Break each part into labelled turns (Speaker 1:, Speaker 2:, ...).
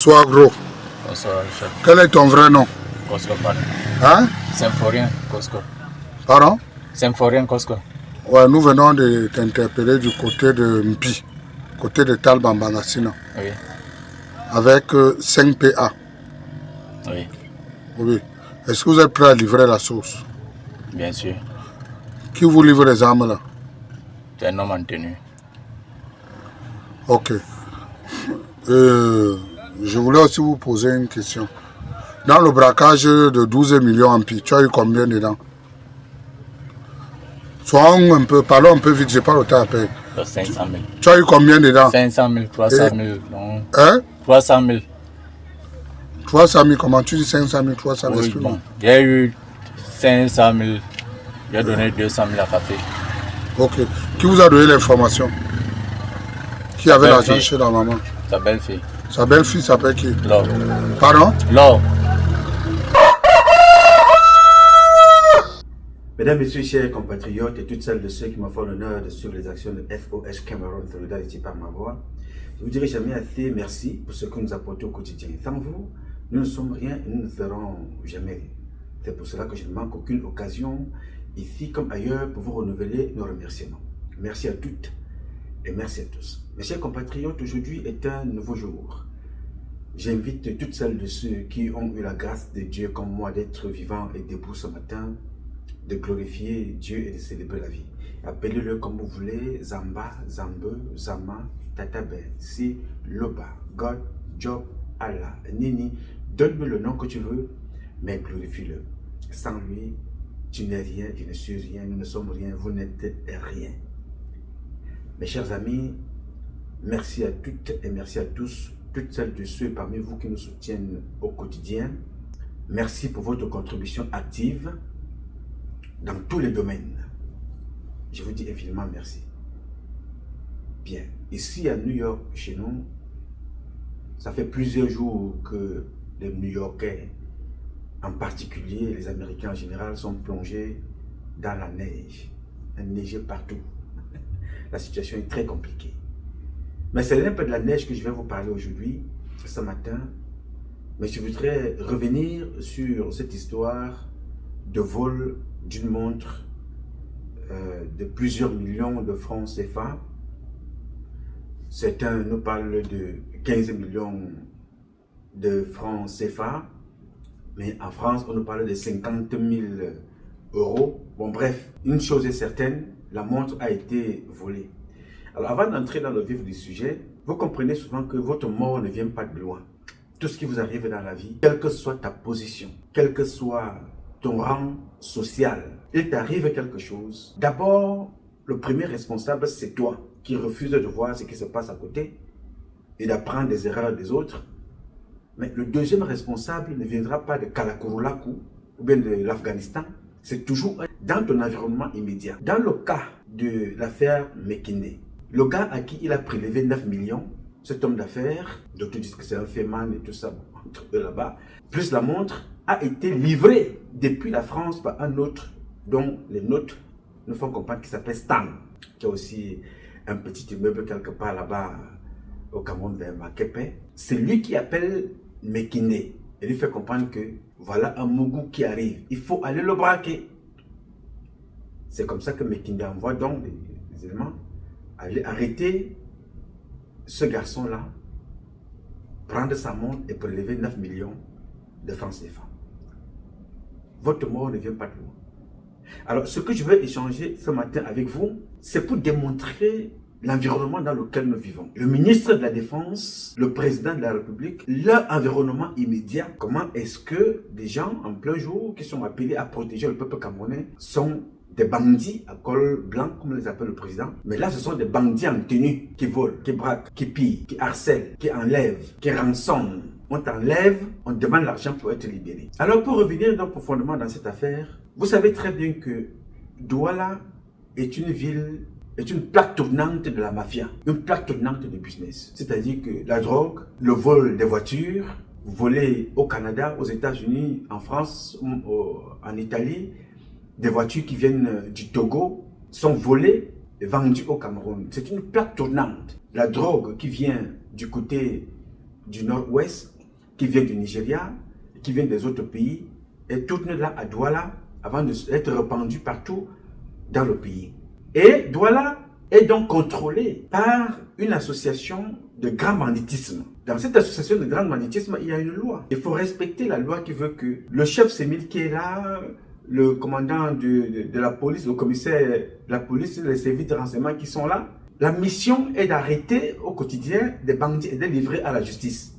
Speaker 1: Bonsoir gros.
Speaker 2: Bonsoir, chef.
Speaker 1: Quel est ton vrai nom?
Speaker 2: Cosco, pardon.
Speaker 1: Hein?
Speaker 2: Symphorien, Cosco.
Speaker 1: Pardon?
Speaker 2: Symphorien, Cosco.
Speaker 1: Ouais, nous venons de t'interpeller du côté de Mpi, côté de Talbambangassina,
Speaker 2: Oui,
Speaker 1: avec 5 PA.
Speaker 2: oui,
Speaker 1: Oui. Est-ce que vous êtes prêt à livrer la sauce?
Speaker 2: bien sûr.
Speaker 1: Qui vous livre les armes là?
Speaker 2: Tu es un homme en tenue.
Speaker 1: Ok. Je voulais aussi vous poser une question. Dans le braquage de 12 millions en Mpi, tu as eu combien dedans? Soyons un peu, parlons un peu vite, j'ai pas le temps à payer.
Speaker 2: 500 000.
Speaker 1: Tu as eu combien dedans?
Speaker 2: 500 000, 300 000, non.
Speaker 1: Hein?
Speaker 2: 300 000.
Speaker 1: 300 000, comment tu dis 500 000, 300 000?
Speaker 2: Oui,
Speaker 1: Explique-moi.
Speaker 2: bon. Il y a eu 500 000. J'ai donné 200 000 à Café.
Speaker 1: Ok. Qui vous a donné l'information? Qui avait l'argent
Speaker 2: belle-fille.
Speaker 1: chez la maman?
Speaker 2: Sa belle-fille.
Speaker 1: Sa belle-fille s'appelle qui?
Speaker 2: Laure.
Speaker 1: Pardon?
Speaker 2: Laure.
Speaker 3: Mesdames, Messieurs, chers compatriotes et toutes celles de ceux qui me font l'honneur de suivre les actions de FOS Cameroun Solidarity par ma voix, je vous dirai jamais assez merci pour ce que nous apportez au quotidien. Sans vous, nous ne sommes rien et nous ne serons jamais rien. C'est pour cela que je ne manque aucune occasion, ici comme ailleurs, pour vous renouveler nos remerciements. Merci à toutes et merci à tous. Mes chers compatriotes, aujourd'hui est un nouveau jour. J'invite toutes celles de ceux qui ont eu la grâce de Dieu comme moi d'être vivants et debout ce matin, de glorifier Dieu et de célébrer la vie. Appelez-le comme vous voulez, Zamba, Zambe, Zama, Tatabe, Si, Loba, God, Job, Allah, Nini. Donne-moi le nom que tu veux, mais glorifie-le. Sans lui, tu n'es rien, je ne suis rien, nous ne sommes rien, vous n'êtes rien. Mes chers amis, merci à toutes et merci à tous, toutes celles de ceux parmi vous qui nous soutiennent au quotidien. Merci pour votre contribution active dans tous les domaines. Je vous dis infiniment merci. Bien, ici à New York, chez nous, ça fait plusieurs jours que les New-Yorkais, en particulier les Américains en général, sont plongés dans la neige. Il neige partout. La situation est très compliquée. Mais c'est un peu de la neige que je vais vous parler aujourd'hui, ce matin. Mais je voudrais revenir sur cette histoire de vol d'une montre de plusieurs millions de francs CFA. Certains nous parlent de 15 millions de francs CFA, mais en France, on nous parle de 50 000 euros. Bon, bref, une chose est certaine, la montre a été volée. Alors, avant d'entrer dans le vif du sujet, vous comprenez souvent que votre mort ne vient pas de loin. Tout ce qui vous arrive dans la vie, quelle que soit ta position, quel que soit ton rang social, il t'arrive quelque chose. D'abord, le premier responsable, c'est toi qui refuses de voir ce qui se passe à côté et d'apprendre des erreurs des autres. Mais le deuxième responsable ne viendra pas de Kalakurulaku ou bien de l'Afghanistan. C'est toujours dans ton environnement immédiat. Dans le cas de l'affaire Mekinde, le gars à qui il a prélevé 9 millions, cet homme d'affaires, d'autres disent que c'est un féman et tout ça, entre eux là-bas, plus la montre, a été livré depuis la France par un autre dont les notes nous font comprendre, qui s'appelle Stan, qui a aussi un petit immeuble quelque part là-bas au Cameroun vers Makepe. C'est lui qui appelle Mekinde et lui fait comprendre que voilà un Mougou qui arrive, il faut aller le braquer. C'est comme ça que Mekinde envoie donc des éléments, aller arrêter ce garçon-là, prendre sa montre et prélever 9 millions de francs CFA. Votre mort ne vient pas de loin. Alors, ce que je veux échanger ce matin avec vous, c'est pour démontrer l'environnement dans lequel nous vivons. Le ministre de la Défense, le président de la République, leur environnement immédiat, comment est-ce que des gens en plein jour qui sont appelés à protéger le peuple camerounais sont des bandits à col blanc, comme les appelle le président. Mais là, ce sont des bandits en tenue qui volent, qui braquent, qui pillent, qui harcèlent, qui enlèvent, qui rançonnent. On t'enlève, on demande l'argent pour être libéré. Alors, pour revenir donc profondément dans cette affaire, vous savez très bien que Douala est une ville, est une plaque tournante de la mafia, une plaque tournante de business. C'est-à-dire que la drogue, le vol des voitures, volées au Canada, aux États-Unis, en France, en Italie, des voitures qui viennent du Togo sont volées et vendues au Cameroun. C'est une plaque tournante. La drogue qui vient du côté du nord-ouest, qui viennent du Nigeria, qui viennent des autres pays, et tournent là à Douala avant d'être répandus partout dans le pays. Et Douala est donc contrôlée par une association de grand banditisme. Dans cette association de grand banditisme, il y a une loi. Il faut respecter la loi qui veut que le chef Semil qui est là, le commandant de la police, le commissaire de la police, les services de renseignement qui sont là, la mission est d'arrêter au quotidien des bandits et de les livrer à la justice.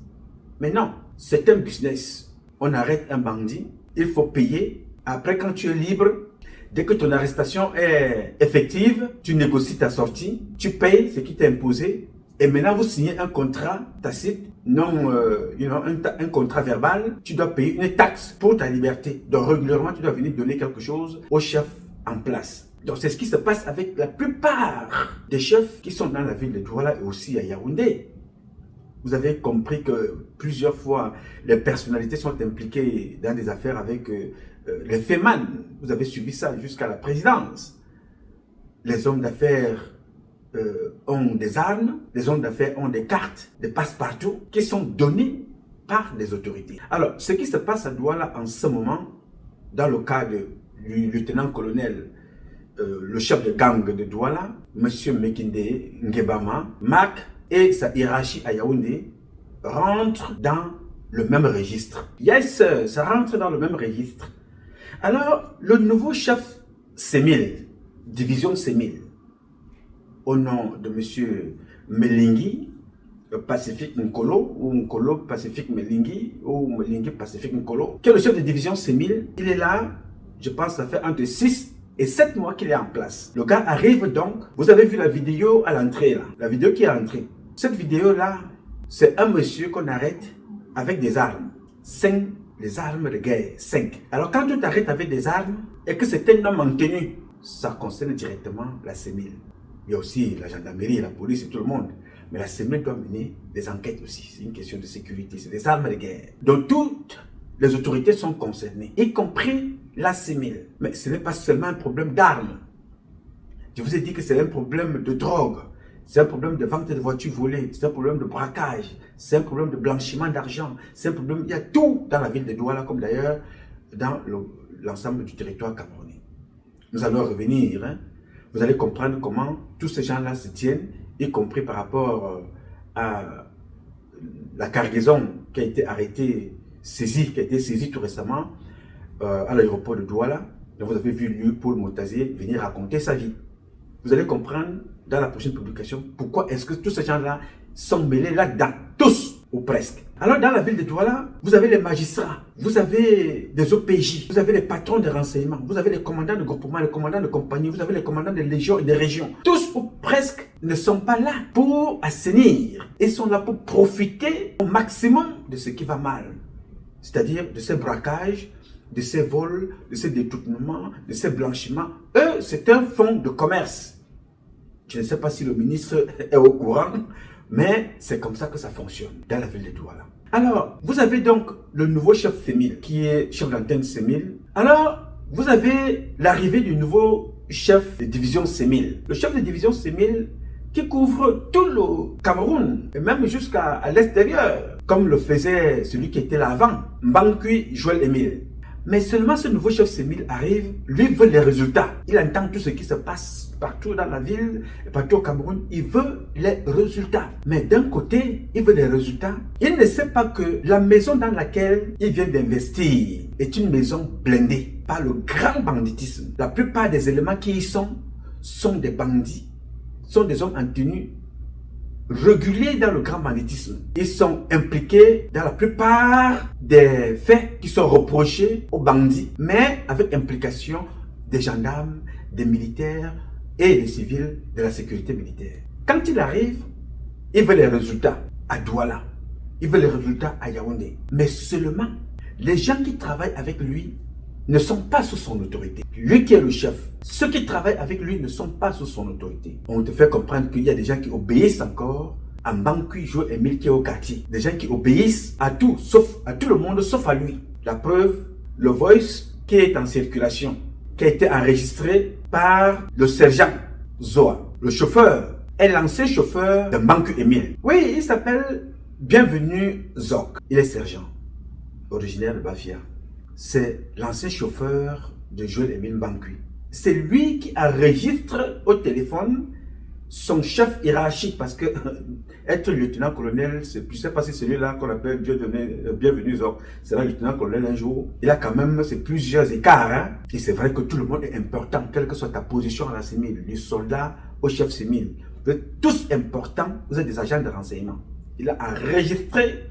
Speaker 3: Mais non, c'est un business. On arrête un bandit, il faut payer. Après, quand tu es libre, dès que ton arrestation est effective, tu négocies ta sortie, tu payes ce qui t'est imposé. Et maintenant, vous signez un contrat tacite, non, un contrat verbal. Tu dois payer une taxe pour ta liberté. Donc, régulièrement, tu dois venir donner quelque chose au chef en place. Donc, c'est ce qui se passe avec la plupart des chefs qui sont dans la ville de Douala et aussi à Yaoundé. Vous avez compris que plusieurs fois, les personnalités sont impliquées dans des affaires avec les FEMAN. Vous avez suivi ça jusqu'à la présidence. Les hommes d'affaires ont des armes, les hommes d'affaires ont des cartes, des passe-partout qui sont donnés par les autorités. Alors, ce qui se passe à Douala en ce moment, dans le cas du lieutenant-colonel, le chef de gang de Douala, M. Mekinde Ngebama, Marc et sa hiérarchie à Yaoundé rentrent dans le même registre. Yes, ça rentre dans le même registre. Alors, le nouveau chef Semil, division Semil, au nom de M. Melingi, Pacifique Nkolo, ou Nkolo Pacifique Melingi, ou Melingi Pacifique Nkolo, qui est le chef de division Semil. Il est là, je pense, ça fait entre 6 et 7 mois qu'il est en place. Le gars arrive donc, vous avez vu la vidéo à l'entrée là, la vidéo qui est entrée. Cette vidéo là, c'est un monsieur qu'on arrête avec des armes. 5, les armes de guerre, 5. Alors quand tu t'arrêtes avec des armes et que c'est un homme en tenue, ça concerne directement la Semil. Il y a aussi la gendarmerie, la police et tout le monde. Mais la Semil doit mener des enquêtes aussi. C'est une question de sécurité, c'est des armes de guerre. Donc toutes les autorités sont concernées, y compris la Semil. Mais ce n'est pas seulement un problème d'armes. Je vous ai dit que c'est un problème de drogue. C'est un problème de vente de voitures volées. C'est un problème de braquage. C'est un problème de blanchiment d'argent. C'est un problème... Il y a tout dans la ville de Douala, comme d'ailleurs dans l'ensemble du territoire camerounais. Nous allons revenir. Hein. Vous allez comprendre comment tous ces gens-là se tiennent, y compris par rapport à la cargaison qui a été arrêtée, qui a été saisie tout récemment à l'aéroport de Douala. Donc vous avez vu lui, Paul Motazier, venir raconter sa vie. Vous allez comprendre dans la prochaine publication pourquoi est-ce que tous ces gens-là sont mêlés là-dedans, tous ou presque. Alors dans la ville de Douala, vous avez les magistrats, vous avez des OPJ, vous avez les patrons de renseignement, vous avez les commandants de groupement, les commandants de compagnie, vous avez les commandants de légions et de régions. Tous ou presque ne sont pas là pour assainir, ils sont là pour profiter au maximum de ce qui va mal. C'est-à-dire de ces braquages, de ces vols, de ces détournements, de ces blanchiments. Eux, c'est un fonds de commerce. Je ne sais pas si le ministre est au courant, mais c'est comme ça que ça fonctionne dans la ville de Douala. Alors, vous avez donc le nouveau chef Semil, qui est chef d'antenne Semil. Alors, vous avez l'arrivée du nouveau chef de division Semil. Le chef de division Semil qui couvre tout le Cameroun, et même jusqu'à l'extérieur, comme le faisait celui qui était là avant, Mbankui Joël Emile. Mais seulement ce nouveau chef Semil arrive, lui veut les résultats. Il entend tout ce qui se passe partout dans la ville, et partout au Cameroun. Il veut les résultats. Mais d'un côté, il veut les résultats. Il ne sait pas que la maison dans laquelle il vient d'investir est une maison blindée par le grand banditisme. La plupart des éléments qui y sont des bandits, sont des hommes en tenue réguliers dans le grand banditisme. Ils sont impliqués dans la plupart des faits qui sont reprochés aux bandits, mais avec implication des gendarmes, des militaires et des civils de la sécurité militaire. Quand il arrive, il veut les résultats à Douala, il veut les résultats à Yaoundé. Mais seulement, les gens qui travaillent avec lui ne sont pas sous son autorité. Lui qui est le chef, ceux qui travaillent avec lui ne sont pas sous son autorité. On te fait comprendre qu'il y a des gens qui obéissent encore à Mbankui Joël Emile qui est au quartier. Des gens qui obéissent à tout, à tout le monde, sauf à lui. La preuve, le voice qui est en circulation, qui a été enregistré par le sergent Zoa. Le chauffeur est l'ancien chauffeur de Mbankui Emile. Oui, il s'appelle Bienvenue Zok, il est sergent, originaire de Bafia. C'est l'ancien chauffeur de Joël-Émile Bankui. C'est lui qui enregistre au téléphone son chef hiérarchique, parce que être lieutenant-colonel, je ne sais pas si celui-là qu'on appelle Dieu donné, bienvenue Zok, c'est un lieutenant-colonel un jour. Il a quand même plusieurs écarts. Hein? Et c'est vrai que tout le monde est important, quelle que soit ta position à la CEMIL, du soldat au chef CEMIL. Vous êtes tous importants, vous êtes des agents de renseignement. Il a enregistré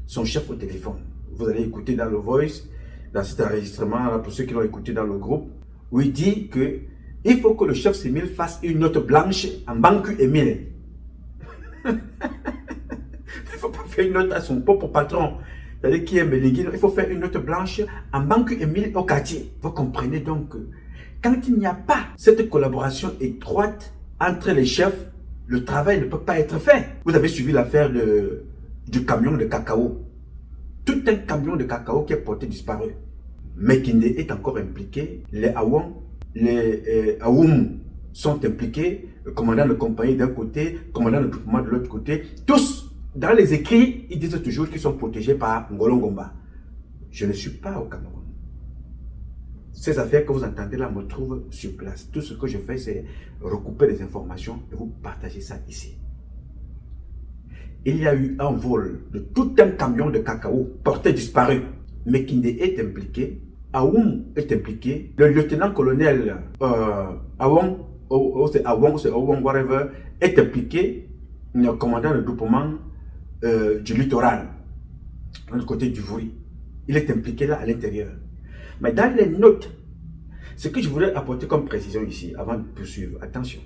Speaker 3: son chef au téléphone. Vous allez écouter dans le voice, dans cet enregistrement, pour ceux qui l'ont écouté dans le groupe, où il dit que il faut que le chef CEMIL fasse une note blanche en Bankui Émile. Il ne faut pas faire une note à son propre patron, c'est-à-dire qui est Méligui. Il faut faire une note blanche en Bankui Émile au quartier. Vous comprenez donc que quand il n'y a pas cette collaboration étroite entre les chefs, le travail ne peut pas être fait. Vous avez suivi l'affaire du camion de cacao. Tout un camion de cacao qui est porté disparu. Mekinde est encore impliqué, les Awon, les Aoum sont impliqués, le commandant de compagnie d'un côté, le commandant de groupement de l'autre côté. Tous, dans les écrits, ils disent toujours qu'ils sont protégés par Ngolo Ngomba. Je ne suis pas au Cameroun. Ces affaires que vous entendez là me trouvent sur place. Tout ce que je fais, c'est recouper les informations et vous partager ça ici. Il y a eu un vol de tout un camion de cacao porté disparu. Mekinde est impliqué, Aoum est impliqué, le lieutenant-colonel Awon, c'est Awon, whatever, est impliqué, le commandant de groupement du littoral, de l'autre côté du Vouri. Il est impliqué là à l'intérieur. Mais dans les notes, ce que je voudrais apporter comme précision ici, avant de poursuivre, attention,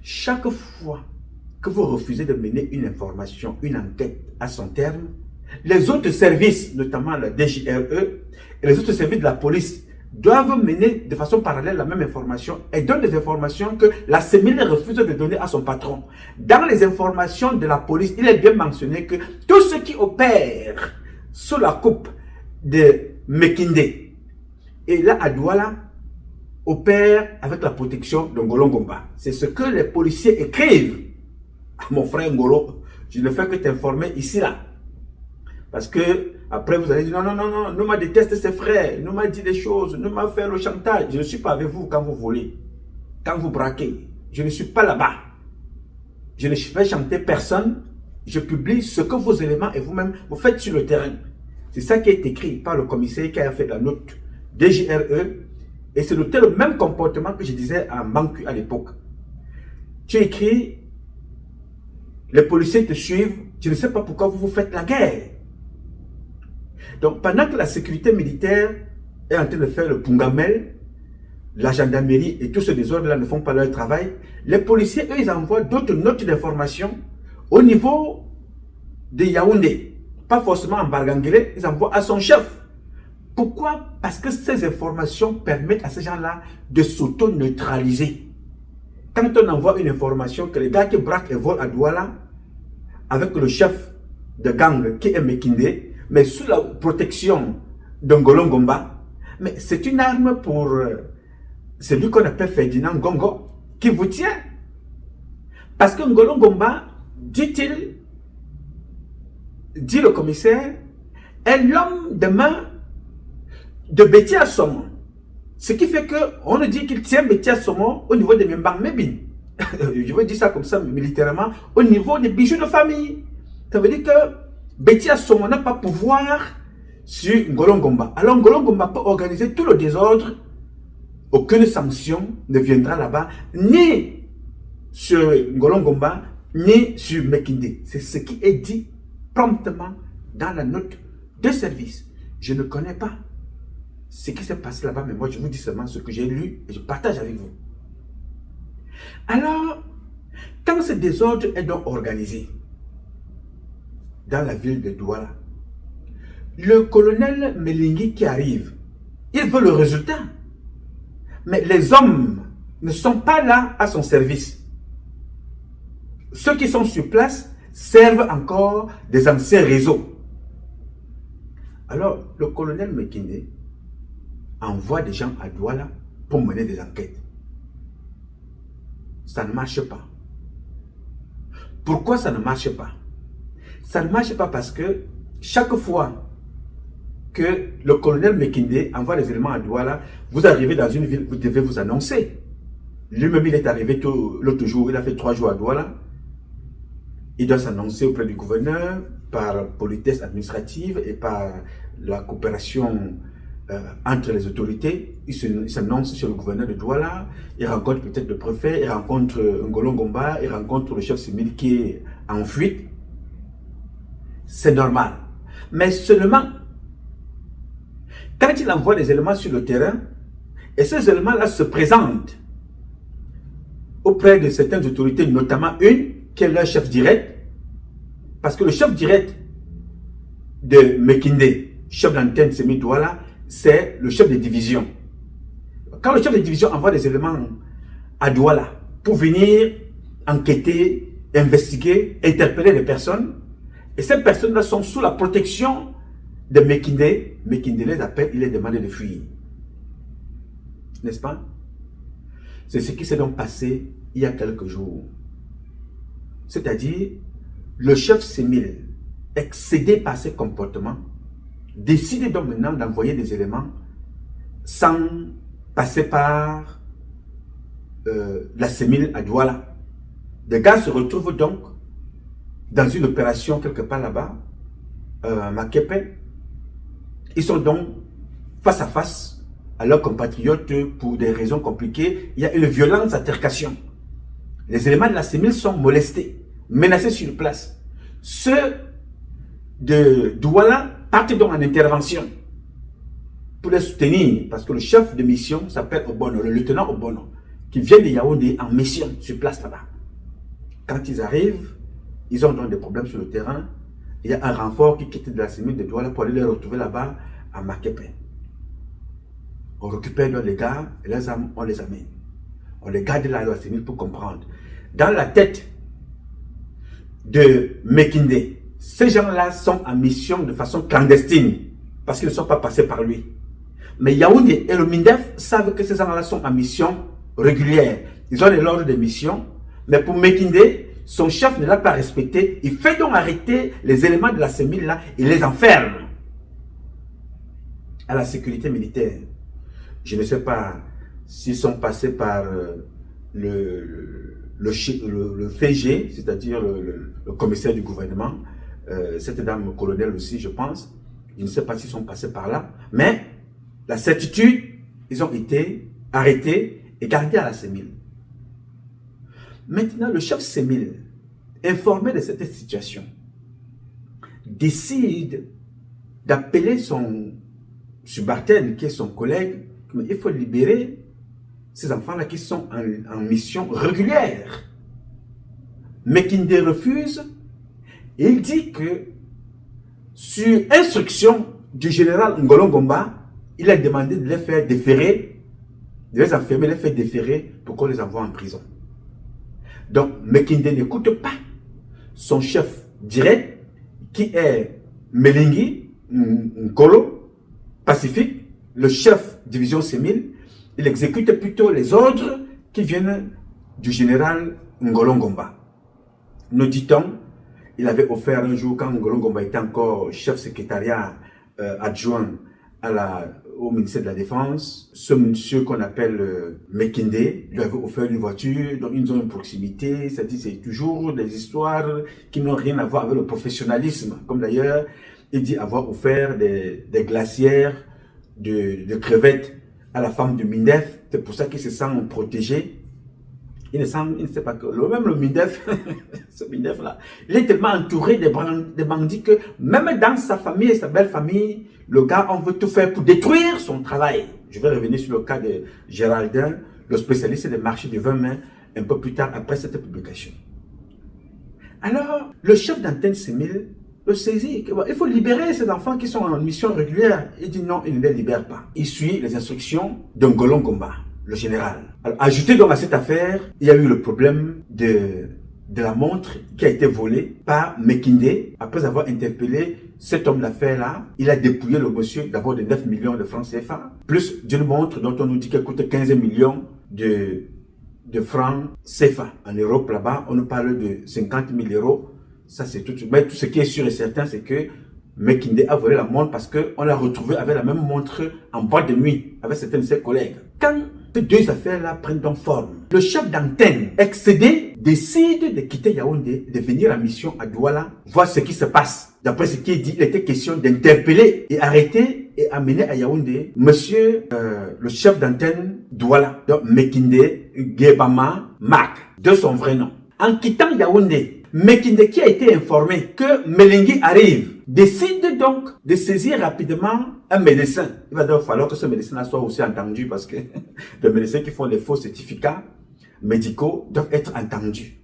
Speaker 3: chaque fois que vous refusez de mener une information, une enquête à son terme, les autres services, notamment la DGRE et les autres services de la police, doivent mener de façon parallèle la même information et donnent des informations que la CEMIL refuse de donner à son patron. Dans les informations de la police, il est bien mentionné que tous ceux qui opèrent sous la coupe de Mekinde et là à Douala opèrent avec la protection de Ngolo Ngomba. C'est ce que les policiers écrivent à mon frère Ngolo. Je ne fais que t'informer ici là. Parce que après vous allez dire non, nous m'a détesté ses frères, nous m'a dit des choses, nous m'a fait le chantage. Je ne suis pas avec vous quand vous volez, quand vous braquez. Je ne suis pas là-bas. Je ne fais chanter personne. Je publie ce que vos éléments et vous-même vous faites sur le terrain. C'est ça qui est écrit par le commissaire qui a fait la note DGRE. Et c'est le même comportement que je disais à Bankui à l'époque. Tu écris, les policiers te suivent, je ne sais pas pourquoi vous vous faites la guerre. Donc, pendant que la sécurité militaire est en train de faire le pungamel, la gendarmerie et tous ces désordres-là ne font pas leur travail, les policiers, eux, ils envoient d'autres notes d'information au niveau de Yaoundé. Pas forcément en Barganguélé, ils envoient à son chef. Pourquoi? Parce que ces informations permettent à ces gens-là de s'auto-neutraliser. Quand on envoie une information que les gars qui braquent et volent à Douala, avec le chef de gang qui est Mekinde, mais sous la protection de Ngolo Ngomba, mais c'est une arme pour celui qu'on appelle Ferdinand Gongo, qui vous tient. Parce que Ngolo Ngomba, dit-il, dit le commissaire, est l'homme de main de Betty Assomo. Ce qui fait qu'on nous dit qu'il tient Betty Assomo au niveau de Mbang Mebin. Je veux dire ça comme ça militairement, au niveau des bijoux de famille. Ça veut dire que Betty Assomo n'a pas pouvoir sur Ngolo Ngomba. Alors Ngolo Ngomba peut organiser tout le désordre. Aucune sanction ne viendra là-bas, ni sur Ngolo Ngomba, ni sur Mekinde. C'est ce qui est dit promptement dans la note de service. Je ne connais pas ce qui s'est passé là-bas, mais moi je vous dis seulement ce que j'ai lu et je partage avec vous. Alors, quand ce désordre est donc organisé dans la ville de Douala, le colonel Méligui qui arrive, il veut le résultat. Mais les hommes ne sont pas là à son service. Ceux qui sont sur place servent encore des anciens réseaux. Alors, le colonel Mekinde envoie des gens à Douala pour mener des enquêtes. Ça ne marche pas. Pourquoi ça ne marche pas? Ça ne marche pas parce que chaque fois que le colonel Mekinde envoie les éléments à Douala, vous arrivez dans une ville, vous devez vous annoncer. Lui-même, il est arrivé l'autre jour, il a fait 3 jours à Douala. Il doit s'annoncer auprès du gouverneur par politesse administrative et par la coopération entre les autorités. Il s'annonce chez le gouverneur de Douala, il rencontre peut-être le préfet, il rencontre Ngolo Ngomba, il rencontre le chef civil qui est en fuite. C'est normal. Mais seulement, quand il envoie des éléments sur le terrain, et ces éléments-là se présentent auprès de certaines autorités, notamment une qui est leur chef direct, parce que le chef direct de Mekinde, chef d'antenne Semi Douala, c'est le chef de division. Quand le chef de division envoie des éléments à Douala pour venir enquêter, investiguer, interpeller les personnes, et ces personnes-là sont sous la protection de Mekinde, Mekinde les appelle, il les demande de fuir. N'est-ce pas? C'est ce qui s'est donc passé il y a quelques jours. C'est-à-dire, le chef Semil, excédé par ses comportements, décide donc maintenant d'envoyer des éléments sans passer par la Semil à Douala. Les gars se retrouvent donc dans une opération quelque part là-bas, Makepe. Ils sont donc face à face à leurs compatriotes pour des raisons compliquées. Il y a une violente altercation. Les éléments de la Semil sont molestés, menacés sur place. Ceux de Douala partent donc en intervention pour les soutenir, parce que le chef de mission s'appelle Obono, le lieutenant Obono, qui vient de Yaoundé en mission sur place là-bas. Quand ils arrivent, ils ont donc des problèmes sur le terrain. Il y a un renfort qui quitte de la Semil de Douala pour aller les retrouver là-bas à Makepe. On récupère donc les gars et les armes, on les amène. On les garde là à la Semil pour comprendre. Dans la tête de Mekinde, ces gens-là sont en mission de façon clandestine parce qu'ils ne sont pas passés par lui. Mais Yaoundé et le MINDEF savent que ces gens-là sont en mission régulière. Ils ont l'ordre de mission, mais pour Mekinde, son chef ne l'a pas respecté. Il fait donc arrêter les éléments de la Semil là et les enferme à la sécurité militaire. Je ne sais pas s'ils sont passés par le FG, c'est-à-dire le commissaire du gouvernement, cette dame colonel aussi, je pense. Je ne sais pas s'ils sont passés par là, mais la certitude, ils ont été arrêtés et gardés à la Semil. Maintenant, le chef Semil, informé de cette situation, décide d'appeler son subalterne, qui est son collègue, mais il faut libérer ces enfants-là qui sont en mission régulière. Mekinde refuse et il dit que sur instruction du général Ngolo Ngomba, il a demandé de les faire déférer, de les enfermer, de les faire déférer pour qu'on les envoie en prison. Donc Mekinde n'écoute pas son chef direct qui est Melingi Nkolo Pacifique, le chef division Semil. Il exécute plutôt les ordres qui viennent du général Ngolo Ngomba. Nous dit-on, il avait offert un jour, quand Ngolo Ngomba était encore chef secrétariat adjoint au ministère de la Défense, ce monsieur qu'on appelle Mekinde lui avait offert une voiture, donc ils ont une proximité, c'est-à-dire c'est toujours des histoires qui n'ont rien à voir avec le professionnalisme. Comme d'ailleurs, il dit avoir offert des glacières de crevettes à la femme du MINDEF, c'est pour ça qu'il se sent protégé. Il ne sait pas que même le MINDEF, ce MINDEF-là, il est tellement entouré de bandits que même dans sa famille et sa belle famille, le gars, on veut tout faire pour détruire son travail. Je vais revenir sur le cas de Géraldin, le spécialiste des marchés du vin main, un peu plus tard après cette publication. Alors, le chef d'antenne Semil le saisit. Il faut libérer ces enfants qui sont en mission régulière. Il dit non, il ne les libère pas. Il suit les instructions de Ngolo Ngomba, le général. Alors, ajouté donc à cette affaire, il y a eu le problème de la montre qui a été volée par Mekinde. Après avoir interpellé cet homme d'affaires-là, il a dépouillé le monsieur d'abord de 9 millions de francs CFA, plus d'une montre dont on nous dit qu'elle coûte 15 millions de francs CFA. En Europe, là-bas, on nous parle de 50 000 euros. Ça, c'est tout. Mais tout ce qui est sûr et certain, c'est que Mekinde a volé la montre parce qu'on l'a retrouvé avec la même montre en boîte de nuit avec certains de ses collègues. Quand ces deux affaires-là prennent donc forme, le chef d'antenne excédé décide de quitter Yaoundé, de venir en mission à Douala, voir ce qui se passe. D'après ce qui est dit, il était question d'interpeller et arrêter et amener à Yaoundé monsieur le chef d'antenne Douala, donc Mekinde Gebama Mak, de son vrai nom. En quittant Yaoundé, Mekinde, qui a été informé que Melingui arrive, décide donc de saisir rapidement un médecin. Il va donc falloir que ce médecin soit aussi entendu parce que les médecins qui font les faux certificats médicaux doivent être entendus.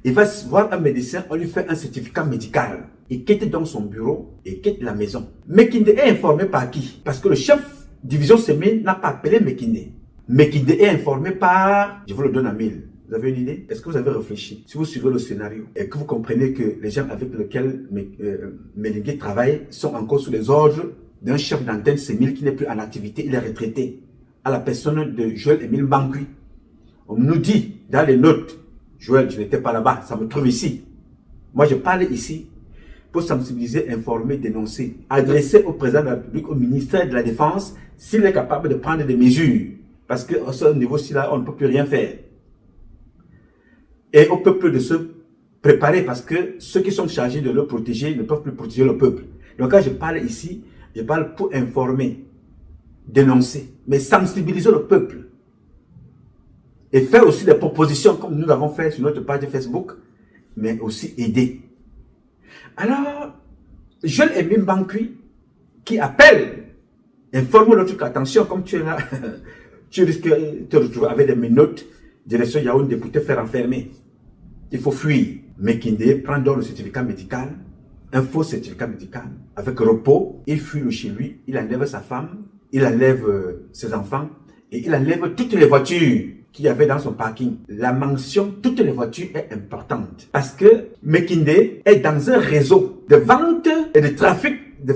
Speaker 3: Il va voir un médecin, on lui fait un certificat médical. Il quitte donc son bureau et quitte la maison. Mekinde est informé par qui? Parce que le chef division Sémine n'a pas appelé Mekinde. Mekinde est informé par, je vous le donne à 1000. Vous avez une idée? Est-ce que vous avez réfléchi? Si vous suivez le scénario et que vous comprenez que les gens avec lesquels Melingui travaille sont encore sous les ordres d'un chef d'antenne Sémile qui n'est plus en activité, il est retraité, à la personne de Joël Émile Bangui. On nous dit dans les notes, Joël, je n'étais pas là-bas, ça me trouve ici. Moi, je parle ici pour sensibiliser, informer, dénoncer, adresser au président de la République, au ministère de la Défense, s'il est capable de prendre des mesures. Parce qu'à ce niveau-ci, là, on ne peut plus rien faire. Et au peuple de se préparer parce que ceux qui sont chargés de le protéger ne peuvent plus protéger le peuple. Donc quand je parle ici, je parle pour informer, dénoncer, mais sensibiliser le peuple. Et faire aussi des propositions comme nous l'avons fait sur notre page Facebook, mais aussi aider. Alors, Joël Émile Bangui qui appelle, informe le truc, attention, comme tu es là, tu risques de te retrouver avec des menottes, direction Yaoundé pour te faire enfermer. Il faut fuir. Mekinde prend donc le certificat médical, un faux certificat médical, avec repos, il fuit le chez lui, il enlève sa femme, il enlève ses enfants, et il enlève toutes les voitures qu'il y avait dans son parking. La mention toutes les voitures est importante, parce que Mekinde est dans un réseau de vente et de trafic de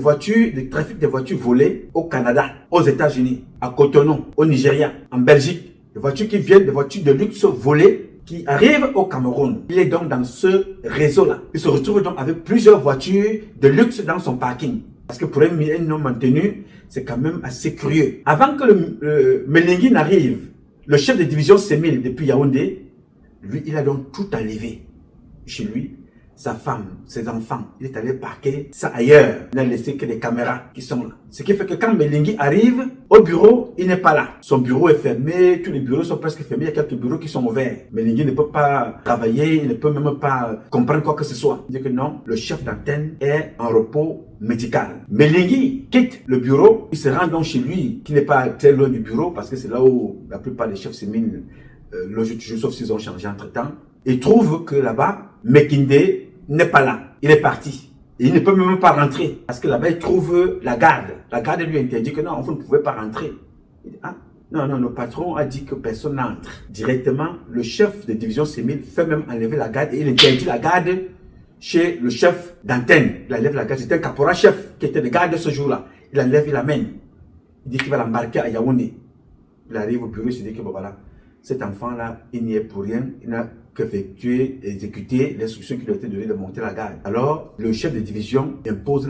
Speaker 3: voitures volées au Canada, aux États-Unis, à Cotonou, au Nigeria, en Belgique. Des voitures qui viennent, des voitures de luxe volées qui arrivent au Cameroun. Il est donc dans ce réseau-là. Il se retrouve donc avec plusieurs voitures de luxe dans son parking. Parce que pour un homme maintenu, c'est quand même assez curieux. Avant que le Melingui n'arrive, le chef de division Sémile depuis Yaoundé, lui, il a donc tout enlevé chez lui. Sa femme, ses enfants, il est allé parquer ça ailleurs. Il n'a laissé que des caméras qui sont là. Ce qui fait que quand Melingui arrive au bureau, il n'est pas là. Son bureau est fermé, tous les bureaux sont presque fermés, il y a quelques bureaux qui sont ouverts. Melingui ne peut pas travailler, il ne peut même pas comprendre quoi que ce soit. Il dit que non, le chef d'antenne est en repos médical. Melingui quitte le bureau, il se rend donc chez lui, qui n'est pas très loin du bureau, parce que c'est là où la plupart des chefs sémines logent toujours, sauf s'ils ont changé entre-temps. Il trouve que là-bas, Mekinde n'est pas là. Il est parti. Et il ne peut même pas rentrer. Parce que là-bas, il trouve la garde. La garde lui interdit que non, vous ne pouvez pas rentrer. Il dit, ah, non, le patron a dit que personne n'entre. Directement, le chef de division Sémile fait même enlever la garde et il interdit la garde chez le chef d'antenne. Il enlève la garde. C'était un caporal-chef qui était de garde ce jour-là. Il enlève, il l'amène. Il dit qu'il va l'embarquer à Yaoundé. Il arrive au bureau, il se dit que bon, voilà, cet enfant-là, il n'y est pour rien. Il n'a qu'effectuer, exécuter l'instruction qui lui a été donnée de monter la garde. Alors, le chef de division impose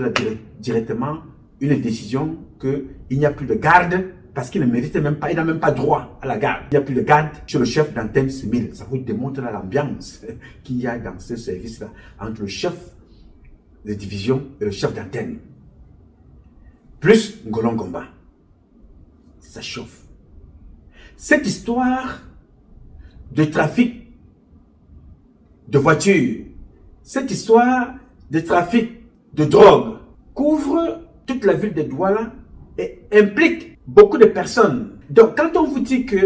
Speaker 3: directement une décision qu'il n'y a plus de garde parce qu'il ne mérite même pas, il n'a même pas droit à la garde. Il n'y a plus de garde chez le chef d'antenne Sémile. Ça vous démontre l'ambiance qu'il y a dans ce service-là entre le chef de division et le chef d'antenne. Plus Ngolon Gomba. Ça chauffe. Cette histoire de trafic de voitures, cette histoire de trafic de drogue couvre toute la ville de Douala et implique beaucoup de personnes. Donc quand on vous dit que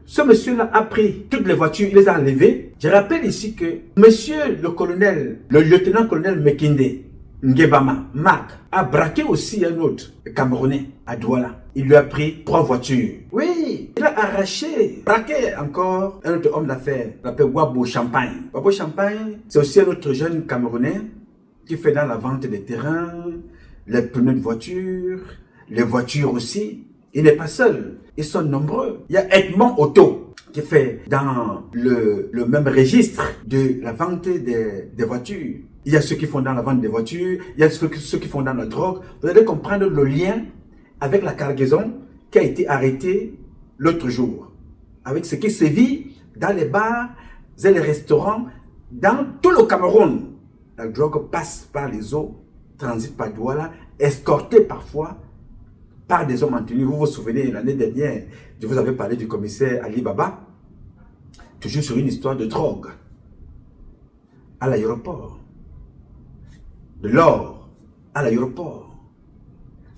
Speaker 3: ce monsieur-là a pris toutes les voitures, il les a enlevées, je rappelle ici que monsieur le colonel, le lieutenant-colonel Mekinde Ngebama Mak a braqué aussi un autre Camerounais à Douala. Il lui a pris 3 voitures. Oui, il a arraché, braqué encore un autre homme d'affaires, l'appelle Wabo Champagne. Wabo Champagne, c'est aussi un autre jeune Camerounais qui fait dans la vente des terrains, les pneus de voiture, les voitures aussi. Il n'est pas seul, ils sont nombreux. Il y a Edmond Otto qui fait dans le même registre de la vente des voitures. il y a ceux qui font dans la vente des voitures, il y a ceux qui font dans la drogue. Vous allez comprendre le lien avec la cargaison qui a été arrêtée l'autre jour. Avec ce qui sévit dans les bars et les restaurants, dans tout le Cameroun. La drogue passe par les eaux, transite par Douala, escortée parfois par des hommes en tenue. Vous vous souvenez, l'année dernière, je vous avais parlé du commissaire Ali Baba, toujours sur une histoire de drogue, à l'aéroport, de l'or à l'aéroport,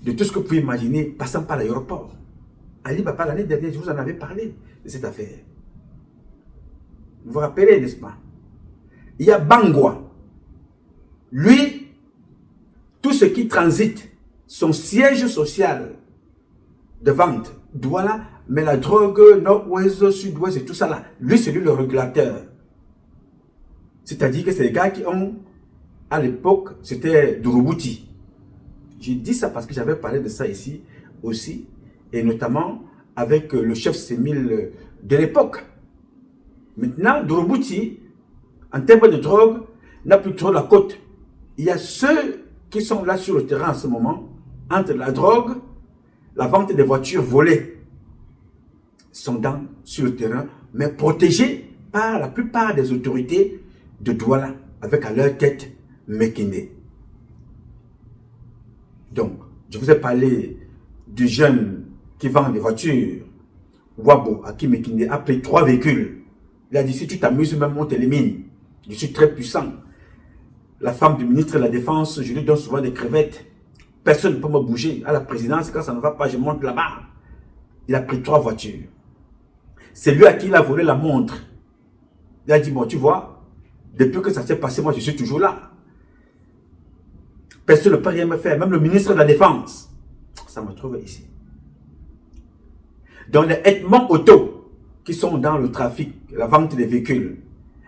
Speaker 3: de tout ce que vous pouvez imaginer passant par l'aéroport. Ali Baba, l'année dernière, je vous en avais parlé de cette affaire. Vous vous rappelez, n'est-ce pas? Il y a Bangwa. Lui, tout ce qui transite, son siège social de vente, Douala, mais la drogue, nord-ouest, sud-ouest et tout ça là, lui, c'est lui le régulateur. C'est-à-dire que c'est les gars qui ont, à l'époque, c'était Durubouti. J'ai dit ça parce que j'avais parlé de ça ici aussi, et notamment avec le chef Sémile de l'époque. Maintenant, Durubouti, en termes de drogue, n'a plus trop la côte. Il y a ceux qui sont là sur le terrain en ce moment, entre la drogue, la vente des voitures volées, sont sur le terrain, mais protégés par la plupart des autorités de Douala, avec à leur tête Mekinde. Donc, je vous ai parlé du jeune qui vend des voitures, Wabo, à qui Mekinde a pris 3 véhicules. Il a dit, si tu t'amuses, même on t'élimine. Je suis très puissant. La femme du ministre de la Défense, je lui donne souvent des crevettes. Personne ne peut me bouger. À la présidence, quand ça ne va pas, je monte là-bas. Il a pris 3 voitures. C'est lui à qui il a volé la montre. Il a dit, bon, tu vois, depuis que ça s'est passé, moi, je suis toujours là. Personne ne peut rien me faire. Même le ministre de la Défense. Ça me trouve ici. Dans les Edmond Auto, qui sont dans le trafic, la vente des véhicules.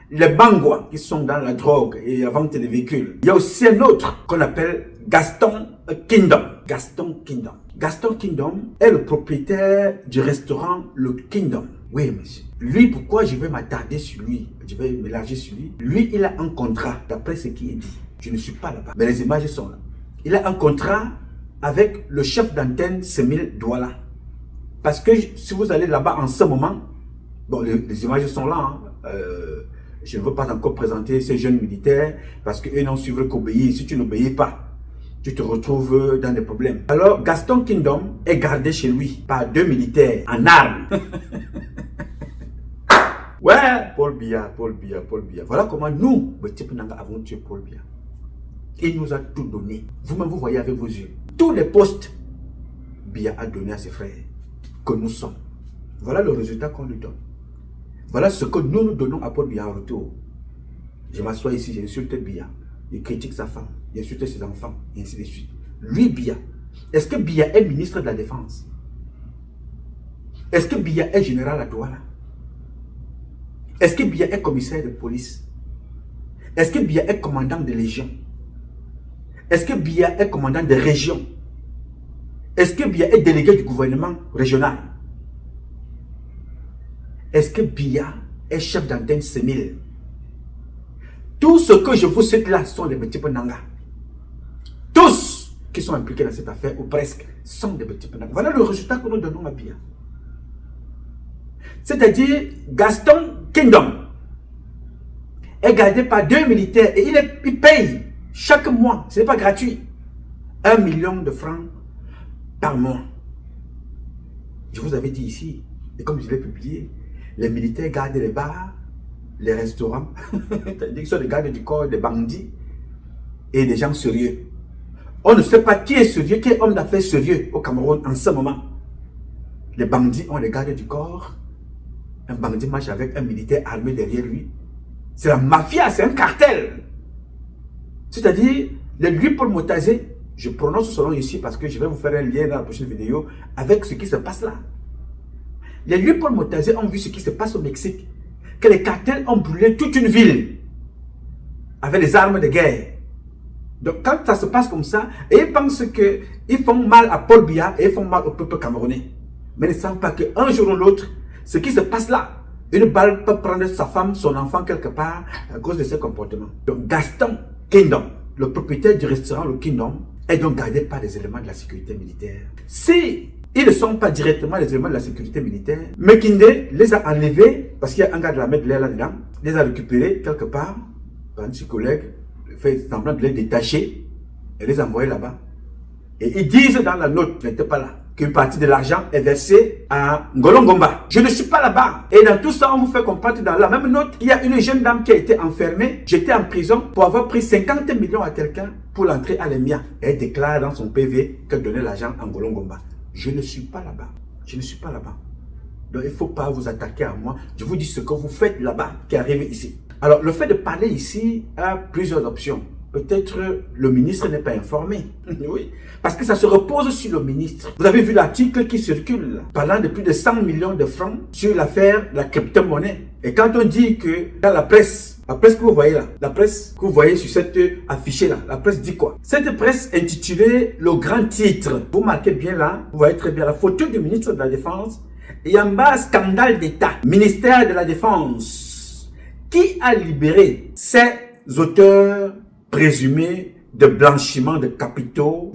Speaker 3: Les Bangwa, qui sont dans la drogue et la vente des véhicules. Il y a aussi un autre qu'on appelle Gaston Kingdom. Gaston Kingdom. Gaston Kingdom est le propriétaire du restaurant Le Kingdom. Oui, monsieur. Lui, pourquoi je vais m'attarder sur lui? Je vais m'élargir sur lui. Lui, il a un contrat, d'après ce qui est dit. Je ne suis pas là-bas, mais les images sont là. Il a un contrat avec le chef d'antenne Sémile Douala. Parce que si vous allez là-bas en ce moment, bon, les images sont là. Je ne veux pas encore présenter ces jeunes militaires parce qu'eux n'ont suivi qu'obéir. Si tu n'obéis pas, tu te retrouves dans des problèmes. Alors, Gaston Kingdom est gardé chez lui par 2 militaires en armes. Ouais, Paul Biya. Voilà comment nous, avons tué Paul Biya. Il nous a tout donné. Vous-même, vous voyez avec vos yeux. Tous les postes, Biya a donné à ses frères que nous sommes. Voilà le résultat qu'on lui donne. Voilà ce que nous donnons à Paul Biya en retour. Je m'assois ici, j'insulte Biya. Il critique sa femme, il insulte ses enfants, et ainsi de suite. Lui, Biya. Est-ce que Biya est ministre de la Défense? Est-ce que Biya est général à Douala? Est-ce que Biya est commissaire de police? Est-ce que Biya est commandant de légion? Est-ce que Biya est commandant de région? Est-ce que Biya est délégué du gouvernement régional? Est-ce que Biya est chef d'antenne Sémile? Tout ce que je vous cite là sont des petits Nanga. Tous qui sont impliqués dans cette affaire, ou presque, sont des petits Nanga. Voilà le résultat que nous donnons à Biya. C'est-à-dire, Gaston Kingdom est gardé par 2 militaires et il paye chaque mois, ce n'est pas gratuit, 1 million de francs par mois. Je vous avais dit ici, et comme je l'ai publié, les militaires gardent les bars, les restaurants, ils sont des gardes du corps, des bandits et des gens sérieux. On ne sait pas qui est sérieux, qui est homme d'affaires sérieux au Cameroun en ce moment. Les bandits ont les gardes du corps. Un bandit marche avec un militaire armé derrière lui. C'est la mafia, c'est un cartel. C'est-à-dire, les lui Paul Motazé, je prononce son nom ici parce que je vais vous faire un lien dans la prochaine vidéo avec ce qui se passe là. Les lui Paul Motazé ont vu ce qui se passe au Mexique. Que les cartels ont brûlé toute une ville avec des armes de guerre. Donc quand ça se passe comme ça, et ils pensent qu'ils font mal à Paul Biya et ils font mal au peuple camerounais. Mais ils ne savent pas qu'un jour ou l'autre, ce qui se passe là, une balle peut prendre sa femme, son enfant quelque part à cause de ses comportements. Donc Gaston Kingdom, le propriétaire du restaurant Le Kingdom, est donc gardé par des éléments de la sécurité militaire. Si ils ne sont pas directement les éléments de la sécurité militaire, Mekinde les a enlevés, parce qu'il y a un gars de la Med là-dedans, les a récupérés quelque part, par un de ses collègues, fait semblant de les détacher, et les a envoyés là-bas. Et ils disent dans la note, qui n'était pas là, qu'une partie de l'argent est versée à Ngolongomba. Je ne suis pas là-bas. Et dans tout ça, on vous fait comprendre dans la même note qu'il y a une jeune dame qui a été enfermée, j'étais en prison pour avoir pris 50 millions à quelqu'un pour l'entrée à l'EMIA. Elle déclare dans son PV qu'elle donnait l'argent à Ngolongomba. Je ne suis pas là-bas. Je ne suis pas là-bas. Donc il ne faut pas vous attaquer à moi. Je vous dis ce que vous faites là-bas qui arrive ici. Alors le fait de parler ici a plusieurs options. Peut-être le ministre n'est pas informé. Oui. Parce que ça se repose sur le ministre. Vous avez vu l'article qui circule parlant de plus de 100 millions de francs sur l'affaire de la crypto-monnaie. Et quand on dit que dans la presse que vous voyez là, la presse que vous voyez sur cette affichée là, la presse dit quoi? Cette presse intitulée le grand titre. Vous marquez bien là, vous voyez très bien la photo du ministre de la Défense. Et en bas, scandale d'État. Ministère de la Défense. Qui a libéré ces auteurs présumés de blanchiment de capitaux,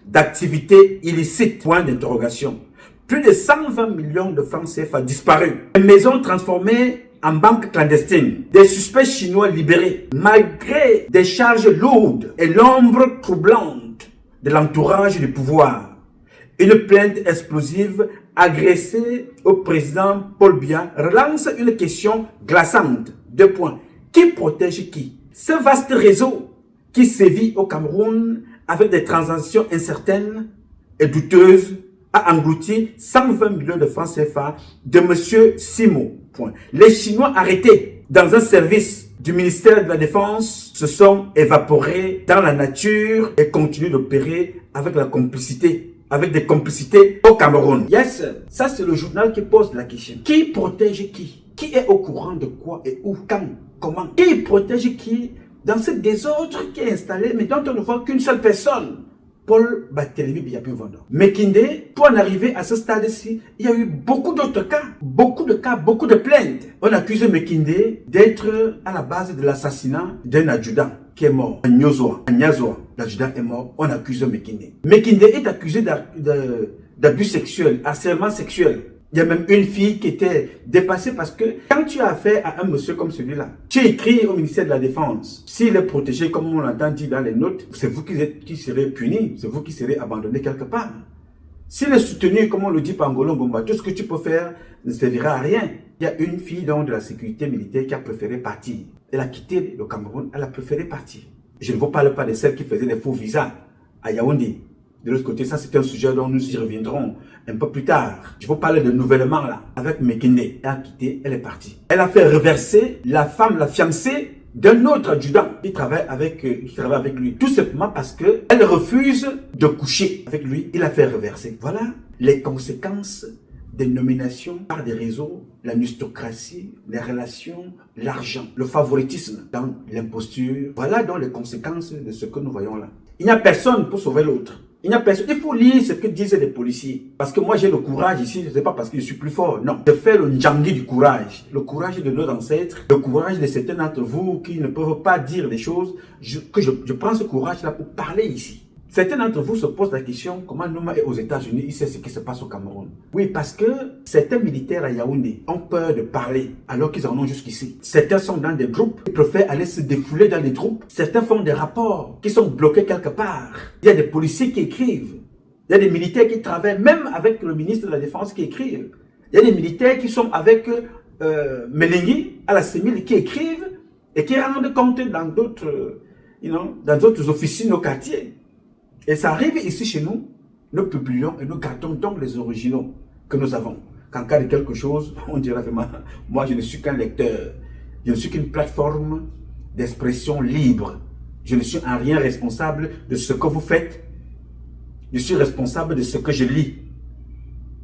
Speaker 3: d'activités illicites, point d'interrogation. Plus de 120 millions de francs CFA disparus. Des maisons transformées en banques clandestines. Des suspects chinois libérés. Malgré des charges lourdes et l'ombre troublante de l'entourage du pouvoir. Une plainte explosive adressée au président Paul Biya relance une question glaçante. 2 points. Qui protège qui? Ce vaste réseau qui sévit au Cameroun avec des transactions incertaines et douteuses a englouti 120 millions de francs CFA de M. Simo. Point. Les Chinois arrêtés dans un service du ministère de la Défense se sont évaporés dans la nature et continuent d'opérer avec la complicité. Avec des complicités au Cameroun. Yes, ça c'est le journal qui pose la question. Qui protège qui? Qui est au courant de quoi et où, quand, comment? Qui protège qui dans ce désordre qui est installé, mais dont on ne voit qu'une seule personne? Paul Barthélémy Biyabu-Vondor. Mekinde, pour en arriver à ce stade-ci, il y a eu beaucoup d'autres cas. Beaucoup de cas, beaucoup de plaintes. On accuse Mekinde d'être à la base de l'assassinat d'un adjudant qui est mort. À Nyozoa, l'adjudant est mort. On accuse Mekinde. Mekinde est accusé d'abus sexuels, harcèlement sexuel. Il y a même une fille qui était dépassée parce que quand tu as affaire à un monsieur comme celui-là, tu écris au ministère de la Défense. S'il est protégé, comme on l'entend dit dans les notes, c'est vous qui serez puni, c'est vous qui serez abandonné quelque part. S'il est soutenu, comme on le dit par Ngolongomba, tout ce que tu peux faire ne servira à rien. Il y a une fille donc, de la sécurité militaire qui a préféré partir. Elle a quitté le Cameroun, elle a préféré partir. Je ne vous parle pas de celle qui faisait des faux visas à Yaoundé. De l'autre côté, ça c'est un sujet dont nous y reviendrons un peu plus tard. Je vous parle de nouvellement là, avec Mekinde. Elle a quitté, elle est partie. Elle a fait reverser la femme, la fiancée d'un autre adjudant qui travaille avec lui. Tout simplement parce qu'elle refuse de coucher avec lui. Il a fait reverser. Voilà les conséquences des nominations par des réseaux, la nustocratie, les relations, l'argent, le favoritisme dans l'imposture. Voilà donc les conséquences de ce que nous voyons là. Il n'y a personne pour sauver l'autre. Il n'y a personne. Il faut lire ce que disent les policiers. Parce que moi, j'ai le courage ici. Ce n'est pas parce que je suis plus fort. Non. Je fais le Ndjangi du courage. Le courage de nos ancêtres. Le courage de certains d'entre vous qui ne peuvent pas dire des choses. Je prends ce courage-là pour parler ici. Certains d'entre vous se posent la question, comment Nouma est aux États-Unis, il sait ce qui se passe au Cameroun. Oui, parce que certains militaires à Yaoundé ont peur de parler alors qu'ils en ont jusqu'ici. Certains sont dans des groupes, ils préfèrent aller se défouler dans les groupes. Certains font des rapports qui sont bloqués quelque part. Il y a des policiers qui écrivent. Il y a des militaires qui travaillent, même avec le ministre de la Défense qui écrivent. Il y a des militaires qui sont avec Melengui à la CEMIL qui écrivent et qui rendent compte dans d'autres officines au quartier. Et ça arrive ici chez nous, nous publions et nous gardons donc les originaux que nous avons. Qu'en cas de quelque chose, on dirait vraiment, moi je ne suis qu'un lecteur, je ne suis qu'une plateforme d'expression libre. Je ne suis en rien responsable de ce que vous faites, je suis responsable de ce que je lis.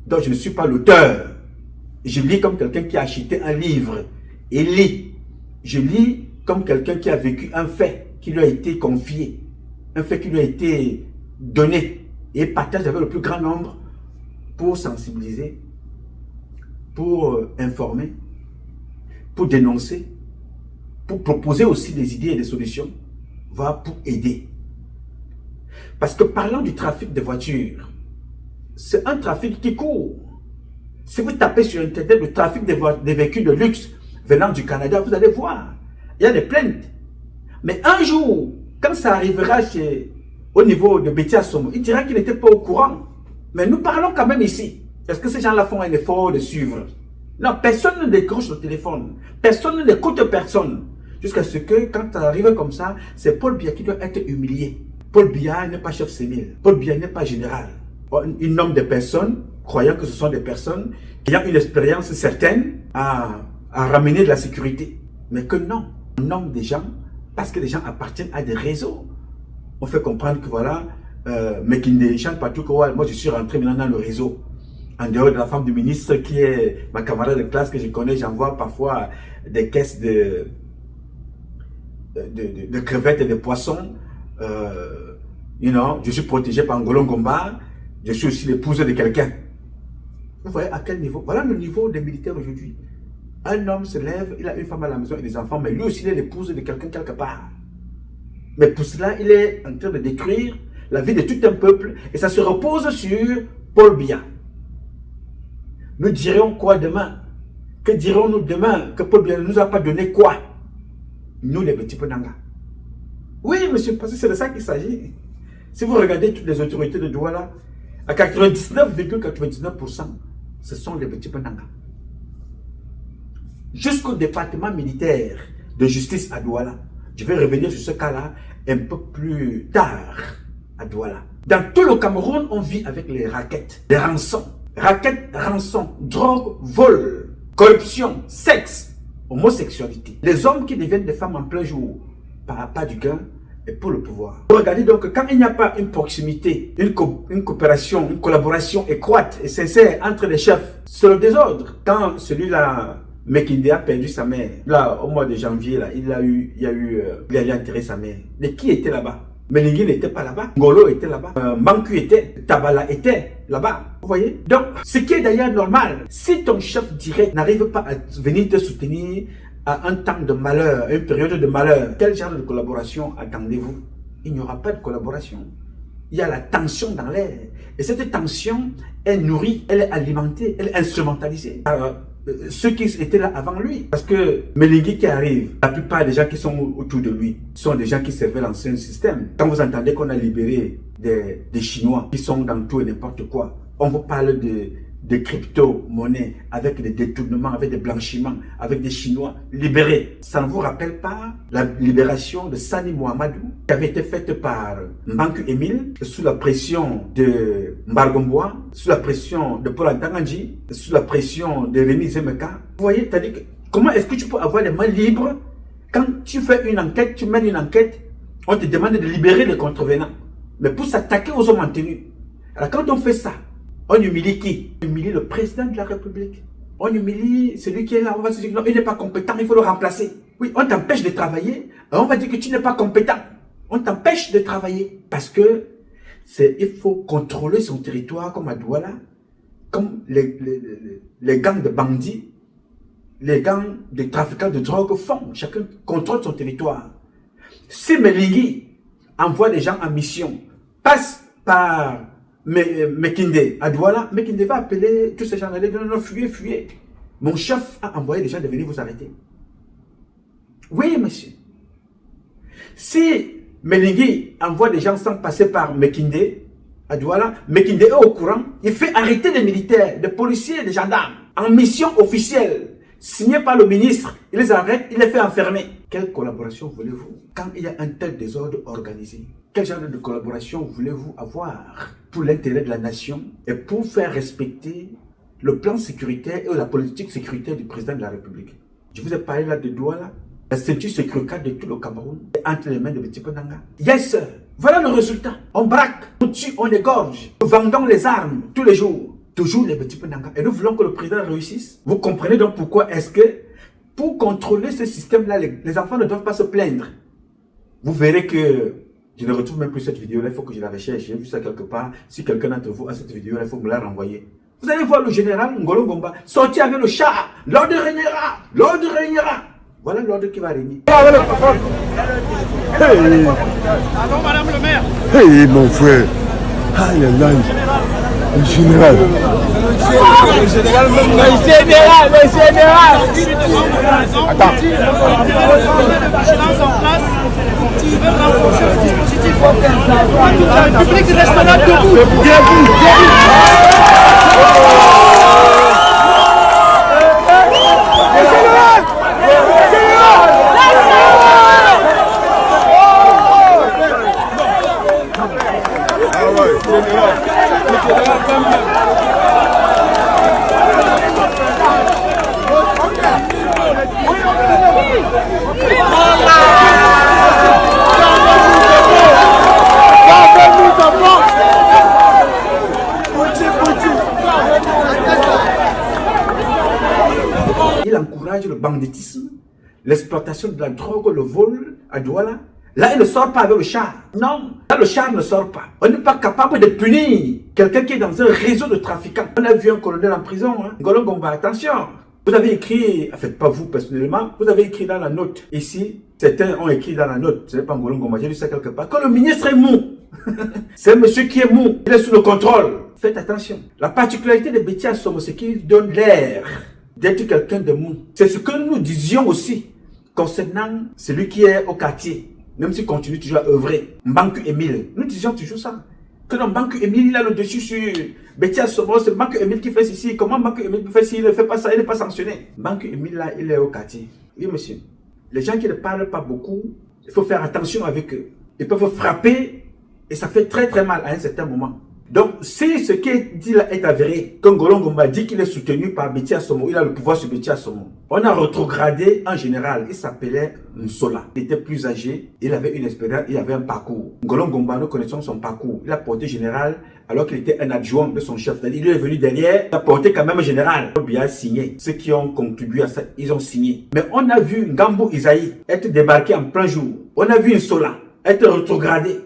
Speaker 3: Donc je ne suis pas l'auteur. Je lis comme quelqu'un qui a acheté un livre et lit. Je lis comme quelqu'un qui a vécu un fait qui lui a été confié, un fait qui lui a été donné et partage avec le plus grand nombre pour sensibiliser, pour informer, pour dénoncer, pour proposer aussi des idées et des solutions. va pour aider. Parce que parlant du trafic de voitures, c'est un trafic qui court. Si vous tapez sur Internet le trafic des véhicules de luxe venant du Canada, vous allez voir. Il y a des plaintes. Mais un jour, quand ça arrivera au niveau de Betty Assomo, il dira qu'il n'était pas au courant. Mais nous parlons quand même ici. Est-ce que ces gens-là font un effort de suivre? Non, personne ne décroche le téléphone. Personne n'écoute personne. Jusqu'à ce que, quand ça arrive comme ça, c'est Paul Biya qui doit être humilié. Paul Biya n'est pas chef civil. Paul Biya n'est pas général. Il nomme des personnes, croyant que ce sont des personnes qui ont une expérience certaine à ramener de la sécurité. Mais que non, on nomme des gens parce que les gens appartiennent à des réseaux. On fait comprendre que voilà, Mekinde chante partout que ouais, moi je suis rentré maintenant dans le réseau. En dehors de la femme du ministre qui est ma camarade de classe que je connais, j'envoie parfois des caisses de crevettes et de poissons. Je suis protégé par Ngolo Ngomba. Je suis aussi l'épouse de quelqu'un. Vous voyez à quel niveau? Voilà le niveau des militaires aujourd'hui. Un homme se lève, il a une femme à la maison et des enfants, mais lui aussi il est l'épouse de quelqu'un quelque part. Mais pour cela, il est en train de détruire la vie de tout un peuple et ça se repose sur Paul Biya. Nous dirons quoi demain? Que dirons-nous demain? Que Paul Biya ne nous a pas donné quoi? Nous les petits Penanga. Oui, monsieur, parce que c'est de ça qu'il s'agit. Si vous regardez toutes les autorités de Douala, à 99,99%, ce sont les petits Penanga. Jusqu'au département militaire de justice à Douala. Je vais revenir sur ce cas-là un peu plus tard à Douala. Dans tout le Cameroun, on vit avec les raquettes, les rançons. Raquettes, rançons, drogue, vol, corruption, sexe, homosexualité. Les hommes qui deviennent des femmes en plein jour, par appât du gain et pour le pouvoir. Regardez donc, quand il n'y a pas une proximité, une coopération, une collaboration étroite et sincère entre les chefs, c'est le désordre. Quand celui-là, Mekinde a perdu sa mère, là, au mois de janvier, là, il allait enterrer sa mère. Mais qui était là-bas? Melingi n'était pas là-bas, Ngolo était là-bas, Manku était, Tabala était là-bas. Vous voyez? Donc, ce qui est d'ailleurs normal, si ton chef direct n'arrive pas à venir te soutenir à un temps de malheur, à une période de malheur, quel genre de collaboration attendez-vous? Il n'y aura pas de collaboration. Il y a la tension dans l'air. Et cette tension est nourrie, elle est alimentée, elle est instrumentalisée par ceux qui étaient là avant lui. Parce que Melingi qui arrive, la plupart des gens qui sont autour de lui sont des gens qui servaient l'ancien système. Quand vous entendez qu'on a libéré des Chinois qui sont dans tout et n'importe quoi, on vous parle de crypto-monnaies avec des détournements, avec des blanchiments, avec des Chinois libérés. Ça ne vous rappelle pas la libération de Sani Mohamedou qui avait été faite par Mbanku Emile sous la pression de Mbargomboa, sous la pression de Paul Antanganji, sous la pression de Rémi Zemeka. Vous voyez, c'est-à-dire que comment est-ce que tu peux avoir les mains libres quand tu fais une enquête, tu mènes une enquête, on te demande de libérer les contrevenants. Mais pour s'attaquer aux hommes en tenue. Alors quand on fait ça, on humilie qui? On humilie le président de la République. On humilie celui qui est là. On va se dire non, il n'est pas compétent, il faut le remplacer. Oui, on t'empêche de travailler. On va dire que tu n'es pas compétent. On t'empêche de travailler. Parce que il faut contrôler son territoire comme à Douala, comme les gangs de bandits, les gangs de trafiquants de drogue font. Chacun contrôle son territoire. Si Melingi envoie des gens en mission, passe par Mekinde à Douala, Mekinde va appeler tous ces gens-là, non, fuyez, fuyez. Mon chef a envoyé des gens de venir vous arrêter. Oui, monsieur. Si Melingi envoie des gens sans passer par Mekinde à Douala, Mekinde est au courant, il fait arrêter des militaires, des policiers, des gendarmes, en mission officielle, signée par le ministre, il les arrête, il les fait enfermer. Quelle collaboration voulez-vous? Quand il y a un tel désordre organisé, quel genre de collaboration voulez-vous avoir pour l'intérêt de la nation et pour faire respecter le plan sécuritaire et la politique sécuritaire du président de la République? Je vous ai parlé là de Douala, la ceinture sécuritaire de tout le Cameroun est entre les mains de Petit Penanga. Yes, sir. Voilà le résultat. On braque, on tue, on égorge. Nous vendons les armes tous les jours. Toujours les Petits Penanga. Et nous voulons que le président réussisse. Vous comprenez donc pourquoi est-ce que pour contrôler ce système-là, les enfants ne doivent pas se plaindre. Vous verrez que je ne retrouve même plus cette vidéo-là, il faut que je la recherche. J'ai vu ça quelque part. Si quelqu'un d'entre vous a cette vidéo-là, il faut me la renvoyer. Vous allez voir le général Ngolo Ngomba sortir avec le chat. L'ordre régnera. L'ordre régnera. Voilà l'ordre qui va régner.
Speaker 4: Hey.
Speaker 5: Allô, madame le maire.
Speaker 4: Hey, mon frère. Aïe, aïe, aïe. Le général.
Speaker 5: Le général.
Speaker 4: Attends.
Speaker 5: La vigilance en place qui veut renforcer le dispositif. Le public restera debout.
Speaker 3: Il encourage le banditisme, l'exploitation de la drogue, le vol à Douala. Là, il ne sort pas avec le char. Non, là, le char ne sort pas. On n'est pas capable de punir quelqu'un qui est dans un réseau de trafiquants. On a vu un colonel en prison, hein. Ngolo Ngomba, attention. Vous avez écrit, en fait, pas vous personnellement, vous avez écrit dans la note. Ici, certains ont écrit dans la note, ce n'est pas Ngolo Ngomba, j'ai lu ça quelque part, que le ministre est mou. C'est un monsieur qui est mou, il est sous le contrôle. Faites attention. La particularité de Betty Assomo, c'est qu'il donne l'air d'être quelqu'un de mou. C'est ce que nous disions aussi concernant celui qui est au quartier. Même s'il continue toujours à œuvrer, Mbanku Emile. Nous disions toujours ça. Que dans Mbanku Emile, il a le dessus sur Betty Assomo, c'est Mbanku Emile qui fait ceci. Comment Mbanku Emile peut faire ceci? Il ne fait pas ça, il n'est pas sanctionné. Mbanku Emile, là, il est au quartier. Oui, monsieur. Les gens qui ne parlent pas beaucoup, il faut faire attention avec eux. Ils peuvent frapper et ça fait très très mal à un certain moment. Donc, si ce qui est dit là est avéré, que Ngolo Ngomba dit qu'il est soutenu par Betty Assomo, il a le pouvoir sur Betty Assomo. On a rétrogradé un général, il s'appelait Nsola. Il était plus âgé, il avait une expérience, il avait un parcours. Ngolo Ngomba, nous connaissons son parcours. Il a porté général alors qu'il était un adjoint de son chef. Il est venu derrière, il a porté quand même général. Il a signé. Ceux qui ont contribué à ça, ils ont signé. Mais on a vu Ngambo Isaïe être débarqué en plein jour. On a vu Nsola être rétrogradé.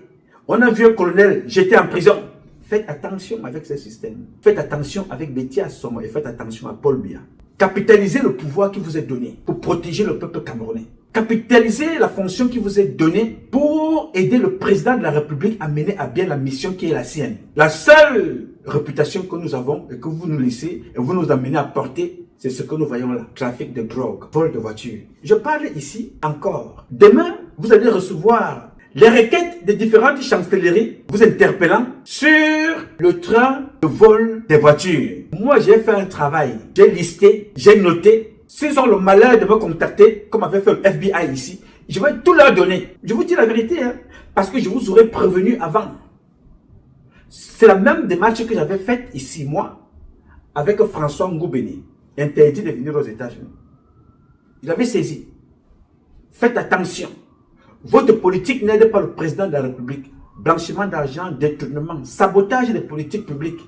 Speaker 3: On a vu un colonel jeté en prison. Faites attention avec ce système. Faites attention avec Betty Assomo et faites attention à Paul Biya. Capitalisez le pouvoir qui vous est donné pour protéger le peuple camerounais. Capitalisez la fonction qui vous est donnée pour aider le président de la République à mener à bien la mission qui est la sienne. La seule réputation que nous avons et que vous nous laissez et vous nous amenez à porter, c'est ce que nous voyons là. Trafic de drogue, vol de voitures. Je parle ici encore. Demain, vous allez recevoir les requêtes des différentes chancelleries vous interpellant sur le train de vol des voitures. Moi, j'ai fait un travail. J'ai listé, j'ai noté. S'ils ont le malheur de me contacter, comme avait fait le FBI ici, je vais tout leur donner. Je vous dis la vérité, hein, parce que je vous aurais prévenu avant. C'est la même démarche que j'avais faite ici, moi, avec François Ngoubeni, interdit de venir aux États-Unis. Il avait saisi. Faites attention. Votre politique n'aide pas le président de la République. Blanchiment d'argent, détournement, sabotage des politiques publiques.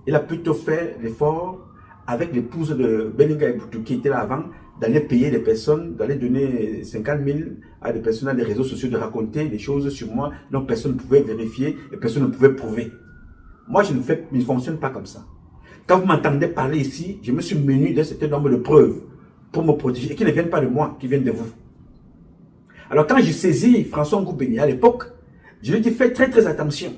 Speaker 3: Il a plutôt fait l'effort avec l'épouse de Belinga Eboutou qui était là avant, d'aller payer des personnes, d'aller donner 50 000 à des personnes dans les réseaux sociaux, de raconter des choses sur moi dont personne ne pouvait vérifier et personne ne pouvait prouver. Moi, je ne fonctionne pas comme ça. Quand vous m'entendez parler ici, je me suis muni d'un certain nombre de preuves pour me protéger et qui ne viennent pas de moi, qui viennent de vous. Alors quand j'ai saisi François Ngoubeni à l'époque, je lui ai dit fais très très attention.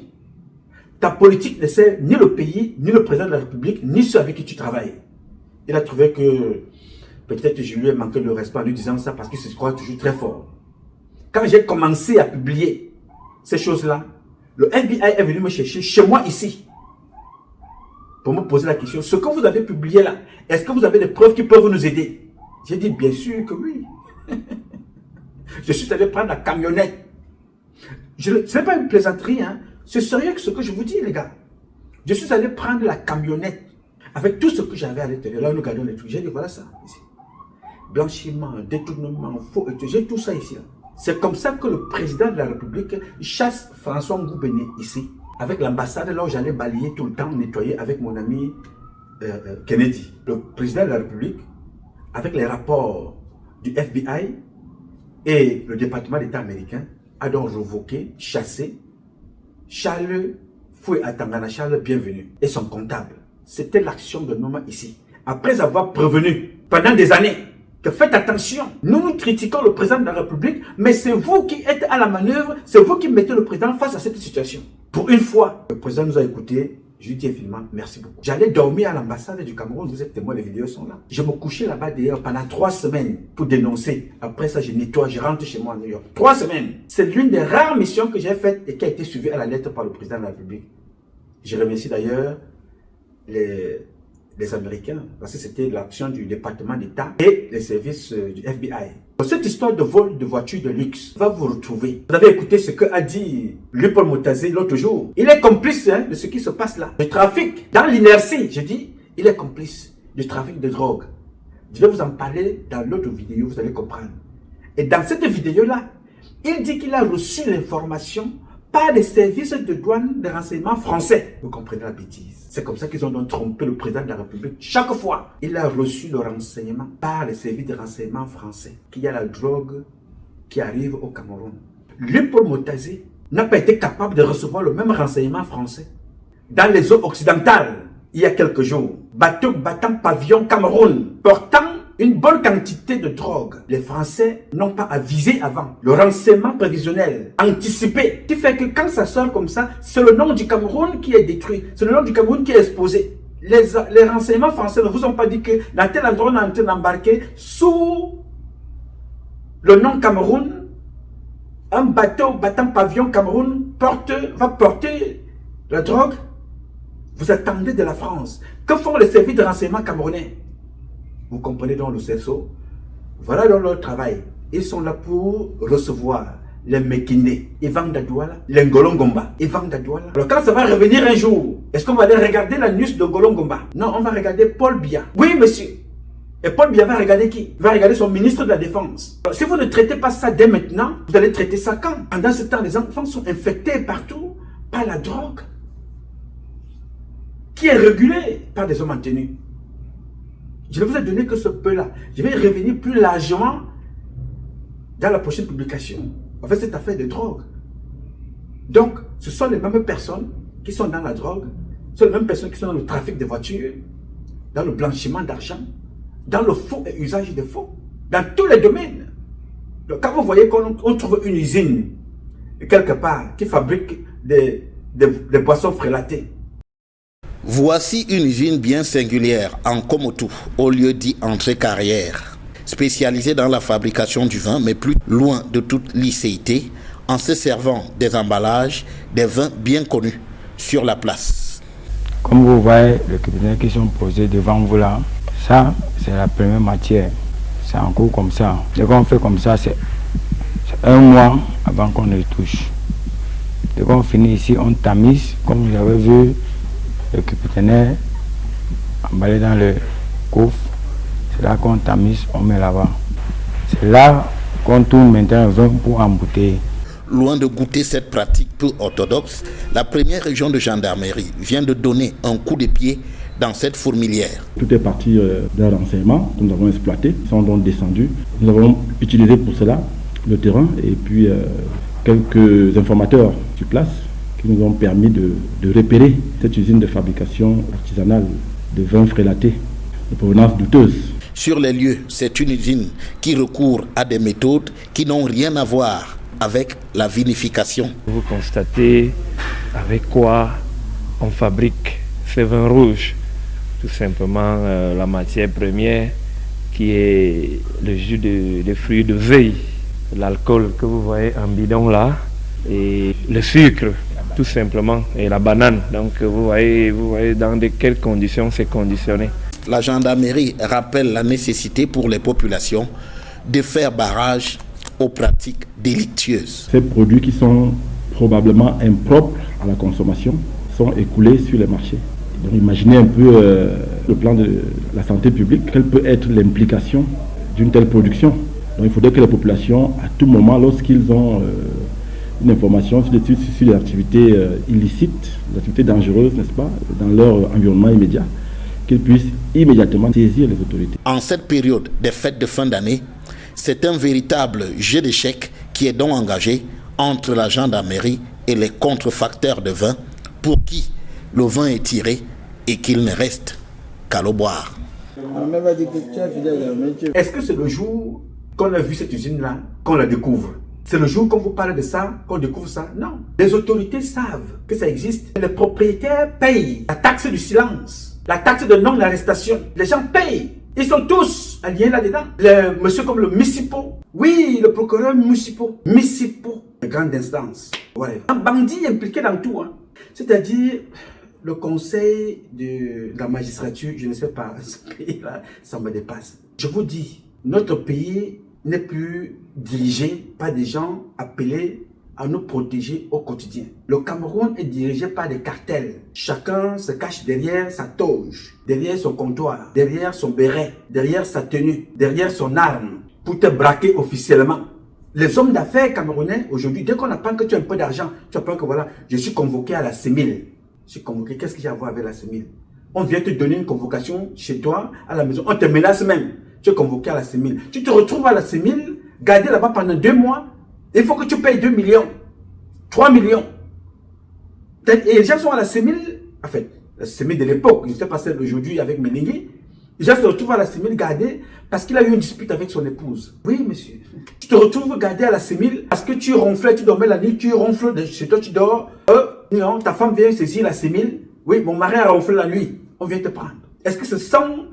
Speaker 3: Ta politique ne sert ni le pays, ni le président de la République, ni ceux avec qui tu travailles. Il a trouvé que peut-être je lui ai manqué de respect en lui disant ça parce qu'il se croit toujours très fort. Quand j'ai commencé à publier ces choses-là, le FBI est venu me chercher chez moi ici pour me poser la question, ce que vous avez publié là, est-ce que vous avez des preuves qui peuvent nous aider? J'ai dit bien sûr que oui. Je suis allé prendre la camionnette. Ce n'est pas une plaisanterie, hein. C'est sérieux ce que je vous dis, les gars. Je suis allé prendre la camionnette avec tout ce que j'avais à l'intérieur. Là, nous gardons les trucs. J'ai dit, voilà ça, ici. Blanchiment, détournement, faux, j'ai tout ça ici. C'est comme ça que le président de la République chasse François Ngoubeni ici. Avec l'ambassade, là où j'allais balayer tout le temps, nettoyer avec mon ami Kennedy. Le président de la République, avec les rapports du FBI et le département d'État américain, a donc révoqué, chassé Charles Foué Atangana, Charles Bienvenu et son comptable. C'était l'action de Noma ici. Après avoir prévenu pendant des années que faites attention. Nous critiquons le président de la République, mais c'est vous qui êtes à la manœuvre, c'est vous qui mettez le président face à cette situation. Pour une fois, le président nous a écoutés. Je lui dis finalement, merci beaucoup. J'allais dormir à l'ambassade du Cameroun, vous êtes témoins, les vidéos sont là. Je me couchais là-bas d'ailleurs pendant 3 semaines pour dénoncer. Après ça, je nettoie, je rentre chez moi à New York. 3 semaines. C'est l'une des rares missions que j'ai faites et qui a été suivie à la lettre par le président de la République. Je remercie d'ailleurs les Américains, parce que c'était l'action du département d'État et les services du FBI. Cette histoire de vol de voitures de luxe va vous retrouver. Vous avez écouté ce qu'a dit Paul Motazé l'autre jour. Il est complice de ce qui se passe là. Le trafic, dans l'inertie, je dis, il est complice du trafic de drogue. Je vais vous en parler dans l'autre vidéo, vous allez comprendre. Et dans cette vidéo-là, il dit qu'il a reçu l'information par des services de douane de renseignement français. Vous comprenez la bêtise. C'est comme ça qu'ils ont donc trompé le président de la République. Chaque fois, il a reçu le renseignement par les services de renseignement français qu'il y a la drogue qui arrive au Cameroun. Paul Motazé n'a pas été capable de recevoir le même renseignement français. Dans les eaux occidentales, il y a quelques jours, bateau battant pavillon Cameroun, portant une bonne quantité de drogue. Les Français n'ont pas avisé avant. Le renseignement prévisionnel, anticipé, qui fait que quand ça sort comme ça, c'est le nom du Cameroun qui est détruit. C'est le nom du Cameroun qui est exposé. Les renseignements français ne vous ont pas dit que dans tel endroit on est en train d'embarquer sous le nom Cameroun, un bateau battant pavillon Cameroun va porter la drogue. Vous attendez de la France. Que font les services de renseignement camerounais? Vous comprenez donc le CSO? Voilà donc leur travail. Ils sont là pour recevoir les Mékinés, ils vendent à Douala, les Ngolongomba, ils vendent à Douala. Alors quand ça va revenir un jour, est-ce qu'on va aller regarder la news de Ngolongomba? Non, on va regarder Paul Biya. Oui, monsieur. Et Paul Biya va regarder qui? Il va regarder son ministre de la Défense. Alors, si vous ne traitez pas ça dès maintenant, vous allez traiter ça quand? Pendant ce temps, les enfants sont infectés partout par la drogue qui est régulée par des hommes en tenue. Je ne vous ai donné que ce peu-là. Je vais y revenir plus largement dans la prochaine publication. En fait, cette affaire de drogue. Donc, ce sont les mêmes personnes qui sont dans la drogue, ce sont les mêmes personnes qui sont dans le trafic de voitures, dans le blanchiment d'argent, dans le faux et usage de faux, dans tous les domaines. Donc, quand vous voyez qu'on trouve une usine, quelque part, qui fabrique des boissons frélatées,
Speaker 6: voici une usine bien singulière en Komotou, au lieu dit Entrée-Carrière, spécialisée dans la fabrication du vin, mais plus loin de toute licéité, en se servant des emballages, des vins bien connus sur la place.
Speaker 7: Comme vous voyez, les cabinets qui sont posés devant vous là, ça c'est la première matière, c'est en cours comme ça. Dès qu'on fait comme ça, c'est 1 mois avant qu'on les touche. Dès qu'on finit ici, on tamise, comme vous avez vu, le capitaine emballé dans le coffre, c'est là qu'on tamise, on met là-bas. C'est là qu'on tourne maintenant le vin pour embouteiller.
Speaker 6: Loin de goûter cette pratique peu orthodoxe, la première région de gendarmerie vient de donner un coup de pied dans cette fourmilière. Tout est parti d'un renseignement que nous avons exploité, ils sont donc descendus. Nous avons utilisé pour cela le terrain et puis quelques informateurs sur place qui nous ont permis de repérer cette usine de fabrication artisanale de vins frélatés de provenance douteuse. Sur les lieux, c'est une usine qui recourt à des méthodes qui n'ont rien à voir avec la vinification.
Speaker 8: Vous constatez avec quoi on fabrique ces vins rouges. Tout simplement la matière première qui est le jus de fruits de veille, l'alcool que vous voyez en bidon là, et le sucre tout simplement, et la banane. Donc vous voyez dans quelles conditions c'est conditionné.
Speaker 6: La gendarmerie rappelle la nécessité pour les populations de faire barrage aux pratiques délictueuses. Ces produits qui sont probablement impropres à la consommation sont écoulés sur les marchés. Donc imaginez un peu le plan de la santé publique, quelle peut être l'implication d'une telle production. Donc il faudrait que les populations, à tout moment, lorsqu'ils ont une information sur des activités illicites, des activités dangereuses, n'est-ce pas, dans leur environnement immédiat, qu'ils puissent immédiatement saisir les autorités. En cette période des fêtes de fin d'année, c'est un véritable jeu d'échecs qui est donc engagé entre la gendarmerie et les contrefacteurs de vin pour qui le vin est tiré et qu'il ne reste qu'à le boire.
Speaker 3: Est-ce que c'est le jour qu'on a vu cette usine-là, qu'on la découvre? C'est le jour qu'on vous parle de ça, qu'on découvre ça? Non. Les autorités savent que ça existe. Les propriétaires payent la taxe du silence, la taxe de non-arrestation. Les gens payent. Ils sont tous alliés là-dedans. Les monsieur comme le Missipo, oui, le procureur Missipo, de grande instance. Ouais. Un bandit impliqué dans tout. Hein. C'est-à-dire, le conseil de la magistrature, je ne sais pas, ce pays-là, ça me dépasse. Je vous dis, notre pays n'est plus dirigé par des gens appelés à nous protéger au quotidien. Le Cameroun est dirigé par des cartels. Chacun se cache derrière sa toge, derrière son comptoir, derrière son béret, derrière sa tenue, derrière son arme, pour te braquer officiellement. Les hommes d'affaires camerounais, aujourd'hui, dès qu'on apprend que tu as un peu d'argent, tu apprends que voilà, je suis convoqué à la CEMIL. Je suis convoqué, qu'est-ce que j'ai à voir avec la CEMIL? On vient te donner une convocation chez toi, à la maison, on te menace même. Tu es convoqué à la CEMIL. Tu te retrouves à la CEMIL, gardé là-bas pendant 2 mois. Il faut que tu payes 2 millions, 3 millions. Et les gens sont à la CEMIL, en fait, la CEMIL de l'époque, je ne sais pas celle d'aujourd'hui avec Meningui. Les gens se retrouvent à la CEMIL gardé parce qu'il a eu une dispute avec son épouse. Oui, monsieur. Tu te retrouves gardé à la CEMIL parce que tu ronflais, tu dormais la nuit, tu ronfles, chez toi tu dors. Non, ta femme vient saisir la CEMIL. Oui, mon mari a ronflé la nuit. On vient te prendre. Est-ce que ce sont,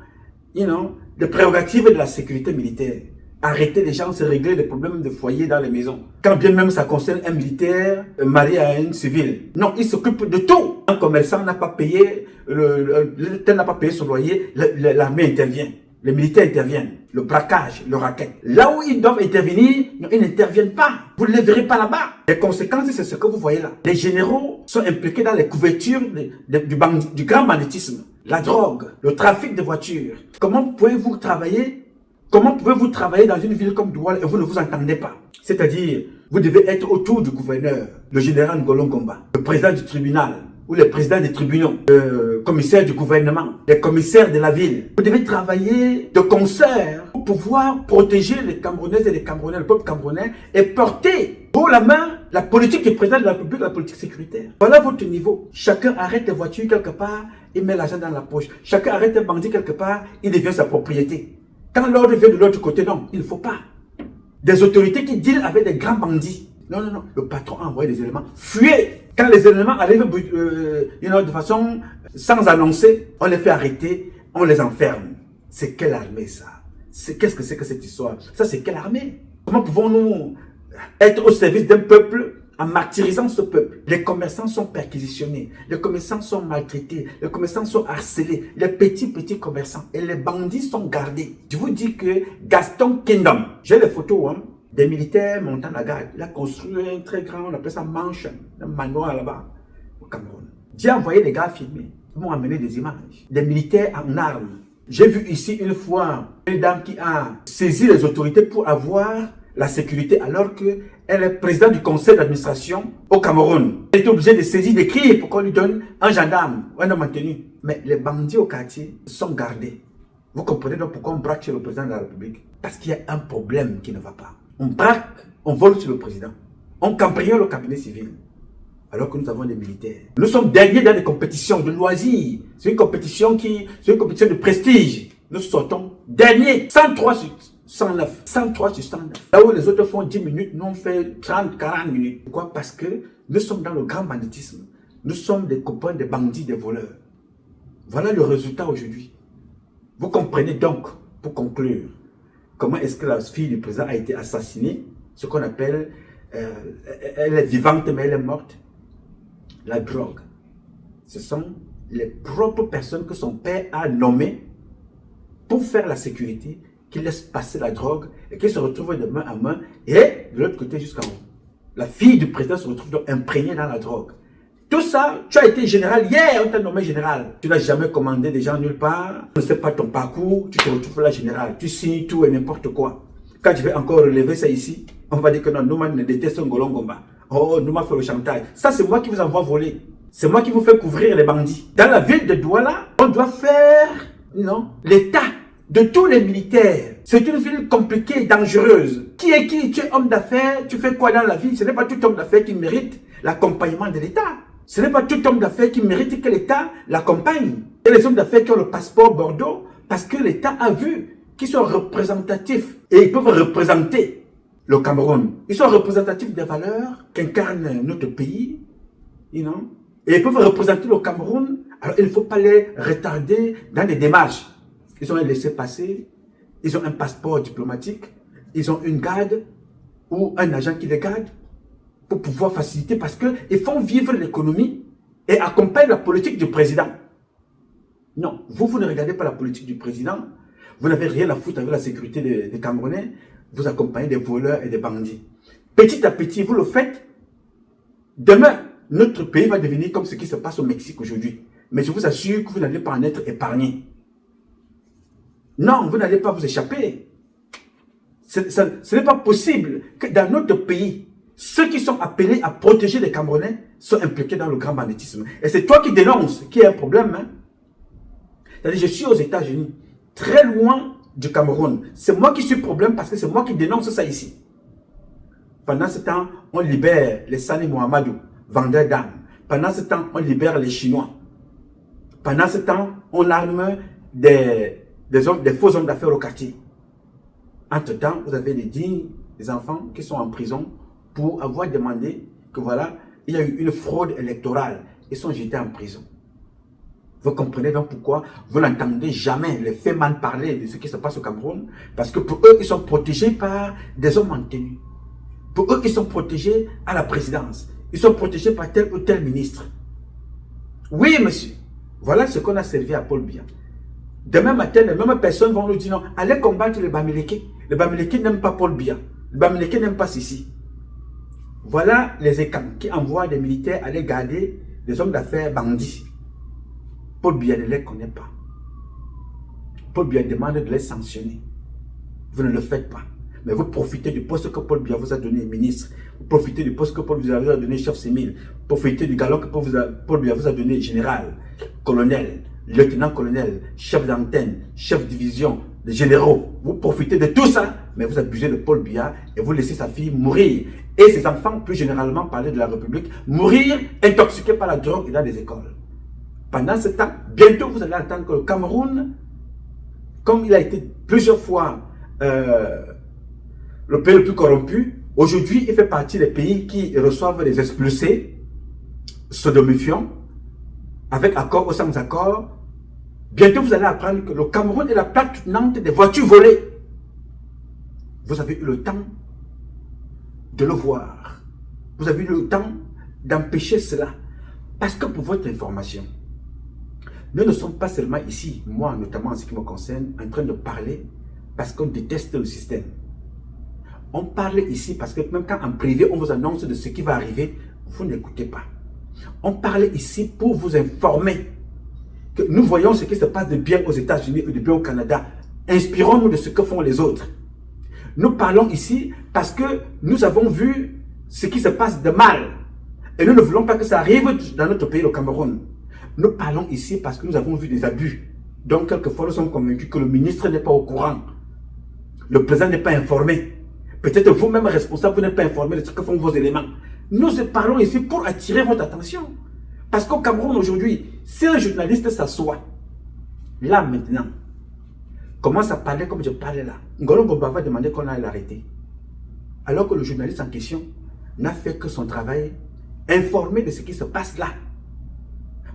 Speaker 3: des prérogatives de la sécurité militaire? Arrêter les gens, c'est régler les problèmes de foyer dans les maisons. Quand bien même ça concerne un militaire marié à une civile. Non, il s'occupe de tout. Un commerçant n'a pas payé, l'État n'a pas payé son loyer, l'armée intervient. Les militaires interviennent. Le braquage, le racket. Là où ils doivent intervenir, ils n'interviennent pas. Vous ne les verrez pas là-bas. Les conséquences, c'est ce que vous voyez là. Les généraux sont impliqués dans les couvertures du grand banditisme. La drogue, le trafic de voitures. Comment pouvez-vous travailler dans une ville comme Douala et vous ne vous entendez pas? C'est-à-dire, vous devez être autour du gouverneur, le général Ngolo Ngomba, le président du tribunal, ou le président des tribunaux, le commissaire du gouvernement, les commissaires de la ville. Vous devez travailler de concert pour pouvoir protéger les Camerounaises et les Camerounais, le peuple camerounais, et porter pour la main la politique du président de la République, la politique sécuritaire. Voilà votre niveau. Chacun arrête les voitures quelque part, il met l'argent dans la poche. Chacun arrête un bandit quelque part, il devient sa propriété. Quand l'ordre vient de l'autre côté, non, il ne faut pas. Des autorités qui dealent avec des grands bandits. Non, non, non. Le patron a envoyé des éléments. Fuyez. Quand les éléments arrivent de façon sans annoncer, on les fait arrêter, on les enferme. C'est quelle armée ça? Qu'est-ce que c'est que cette histoire? Ça, c'est quelle armée? Comment pouvons-nous être au service d'un peuple en martyrisant ce peuple? Les commerçants sont perquisitionnés, les commerçants sont maltraités, les commerçants sont harcelés, les petits commerçants et les bandits sont gardés. Je vous dis que Gaston Kingdom, j'ai les photos des militaires montant la garde. Il a construit un très grand, on appelle ça manche, un manoir là-bas au Cameroun. J'ai envoyé les gars filmer, ils m'ont amené des images, des militaires en armes. J'ai vu ici une fois une dame qui a saisi les autorités pour avoir la sécurité alors qu'elle est présidente du conseil d'administration au Cameroun. Elle était obligée de saisir des cris pour qu'on lui donne un gendarme ou un homme en tenue. Mais les bandits au quartier sont gardés. Vous comprenez donc pourquoi on braque chez le président de la République? Parce qu'il y a un problème qui ne va pas. On braque, on vole sur le président. On cambriole le cabinet civil. Alors que nous avons des militaires. Nous sommes derniers dans des compétitions de loisirs. C'est une compétition de prestige. Nous sortons derniers, 103 sur 109. 103 sur 109. Là où les autres font 10 minutes, nous on fait 30, 40 minutes. Pourquoi? Parce que nous sommes dans le grand banditisme. Nous sommes des copains des bandits, des voleurs. Voilà le résultat aujourd'hui. Vous comprenez donc, pour conclure, comment est-ce que la fille du président a été assassinée? Ce qu'on appelle, elle est vivante mais elle est morte. La drogue. Ce sont les propres personnes que son père a nommées pour faire la sécurité, qui laissent passer la drogue et qui se retrouvent de main à main et de l'autre côté jusqu'en haut. La fille du président se retrouve donc imprégnée dans la drogue. Tout ça, tu as été général hier, on t'a nommé général. Tu n'as jamais commandé des gens nulle part, tu ne sais pas ton parcours, tu te retrouves là général. Tu signes tout et n'importe quoi. Quand je vais encore relever ça ici, on va dire que non, Nouma ne déteste Ngolo Ngomba. Oh, Nouma fait le chantage. Ça, c'est moi qui vous envoie voler. C'est moi qui vous fais couvrir les bandits. Dans la ville de Douala, on doit faire l'état de tous les militaires. C'est une ville compliquée, dangereuse. Qui est qui? Tu es homme d'affaires, tu fais quoi dans la vie? Ce n'est pas tout homme d'affaires qui mérite l'accompagnement de l'État. Ce n'est pas tout homme d'affaires qui mérite que l'État l'accompagne. Et les hommes d'affaires qui ont le passeport Bordeaux Parce que l'État a vu qu'ils sont représentatifs et ils peuvent représenter le Cameroun. Ils sont représentatifs des valeurs qu'incarne notre pays, et ils peuvent représenter le Cameroun. Alors il ne faut pas les retarder dans les démarches. Ils ont un laissez-passer, ils ont un passeport diplomatique, ils ont une garde ou un agent qui les garde pour pouvoir faciliter parce qu'ils font vivre l'économie et accompagnent la politique du président. Non, vous ne regardez pas la politique du président, vous n'avez rien à foutre avec la sécurité des Camerounais, vous accompagnez des voleurs et des bandits. Petit à petit, vous le faites. Demain, notre pays va devenir comme ce qui se passe au Mexique aujourd'hui. Mais je vous assure que vous n'allez pas en être épargné. Non, vous n'allez pas vous échapper. Ce n'est pas possible que dans notre pays, ceux qui sont appelés à protéger les Camerounais soient impliqués dans le grand banditisme. Et c'est toi qui dénonces qu'il y a un problème. Hein? C'est-à-dire, je suis aux États-Unis, très loin du Cameroun. C'est moi qui suis problème parce que c'est moi qui dénonce ça ici. Pendant ce temps, on libère les Sani Mohamedou, vendeurs d'armes. Pendant ce temps, on libère les Chinois. Pendant ce temps, on arme des faux hommes d'affaires au quartier. Entre-temps, vous avez des enfants qui sont en prison pour avoir demandé que voilà, il y a eu une fraude électorale. Ils sont jetés en prison. Vous comprenez donc pourquoi vous n'entendez jamais les Feman parler de ce qui se passe au Cameroun? Parce que pour eux, ils sont protégés par des hommes en tenue. Pour eux, ils sont protégés à la présidence. Ils sont protégés par tel ou tel ministre. Oui, monsieur. Voilà ce qu'on a servi à Paul Biya. Demain matin, les mêmes personnes vont nous dire non, allez combattre les Bamileke. Les Bamileke n'aiment pas Paul Biya. Les Bamileke n'aiment pas Sissi. Voilà les écans qui envoient des militaires aller garder des hommes d'affaires bandits. Paul Biya ne les connaît pas. Paul Biya demande de les sanctionner. Vous ne le faites pas. Mais vous profitez du poste que Paul Biya vous a donné ministre. Vous profitez du poste que Paul Biya vous a donné chef civil. Vous profitez du galon que Paul Biya vous a donné général, colonel, lieutenant-colonel, chef d'antenne, chef de division, de généraux. Vous profitez de tout ça, mais vous abusez de Paul Biya et vous laissez sa fille mourir. Et ses enfants, plus généralement parler de la République, mourir intoxiqués par la drogue et dans les écoles. Pendant ce temps, bientôt vous allez entendre que le Cameroun, comme il a été plusieurs fois le pays le plus corrompu, aujourd'hui il fait partie des pays qui reçoivent les expulsés, sodomifiants, avec accord ou sans accord. Bientôt vous allez apprendre que le Cameroun est la plaque tournante des voitures volées. Vous avez eu le temps de le voir. Vous avez eu le temps d'empêcher cela. Parce que pour votre information, nous ne sommes pas seulement ici, moi notamment en ce qui me concerne, en train de parler parce qu'on déteste le système. On parle ici parce que même quand en privé on vous annonce de ce qui va arriver, vous n'écoutez pas. On parle ici pour vous informer que nous voyons ce qui se passe de bien aux États-Unis et de bien au Canada. Inspirons-nous de ce que font les autres. Nous parlons ici parce que nous avons vu ce qui se passe de mal. Et nous ne voulons pas que ça arrive dans notre pays, le Cameroun. Nous parlons ici parce que nous avons vu des abus. Donc, quelquefois, nous sommes convaincus que le ministre n'est pas au courant. Le président n'est pas informé. Peut-être vous-même responsable, vous n'êtes pas informé de ce que font vos éléments. Nous parlons ici pour attirer votre attention. Parce qu'au Cameroun aujourd'hui, si un journaliste s'assoit, là maintenant, commence à parler comme je parlais là, Ngolo Ngomba va demander qu'on aille l'arrêter. Alors que le journaliste en question n'a fait que son travail, informer de ce qui se passe là.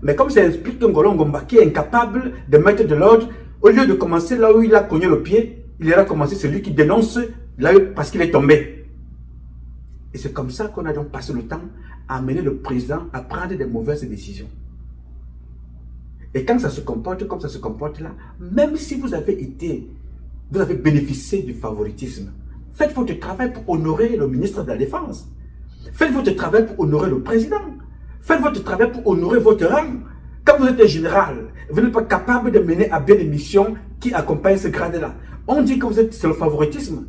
Speaker 3: Mais comme ça explique que Ngolo Ngomba qui est incapable de mettre de l'ordre, au lieu de commencer là où il a cogné le pied, il ira commencer celui qui dénonce là parce qu'il est tombé. Et c'est comme ça qu'on a donc passé le temps à amener le président à prendre des mauvaises décisions. Et quand ça se comporte comme ça se comporte là, même si vous avez bénéficié du favoritisme, faites votre travail pour honorer le ministre de la Défense. Faites votre travail pour honorer le président. Faites votre travail pour honorer votre rang. Quand vous êtes un général, vous n'êtes pas capable de mener à bien les missions qui accompagnent ce grade-là. On dit que vous êtes sur le favoritisme.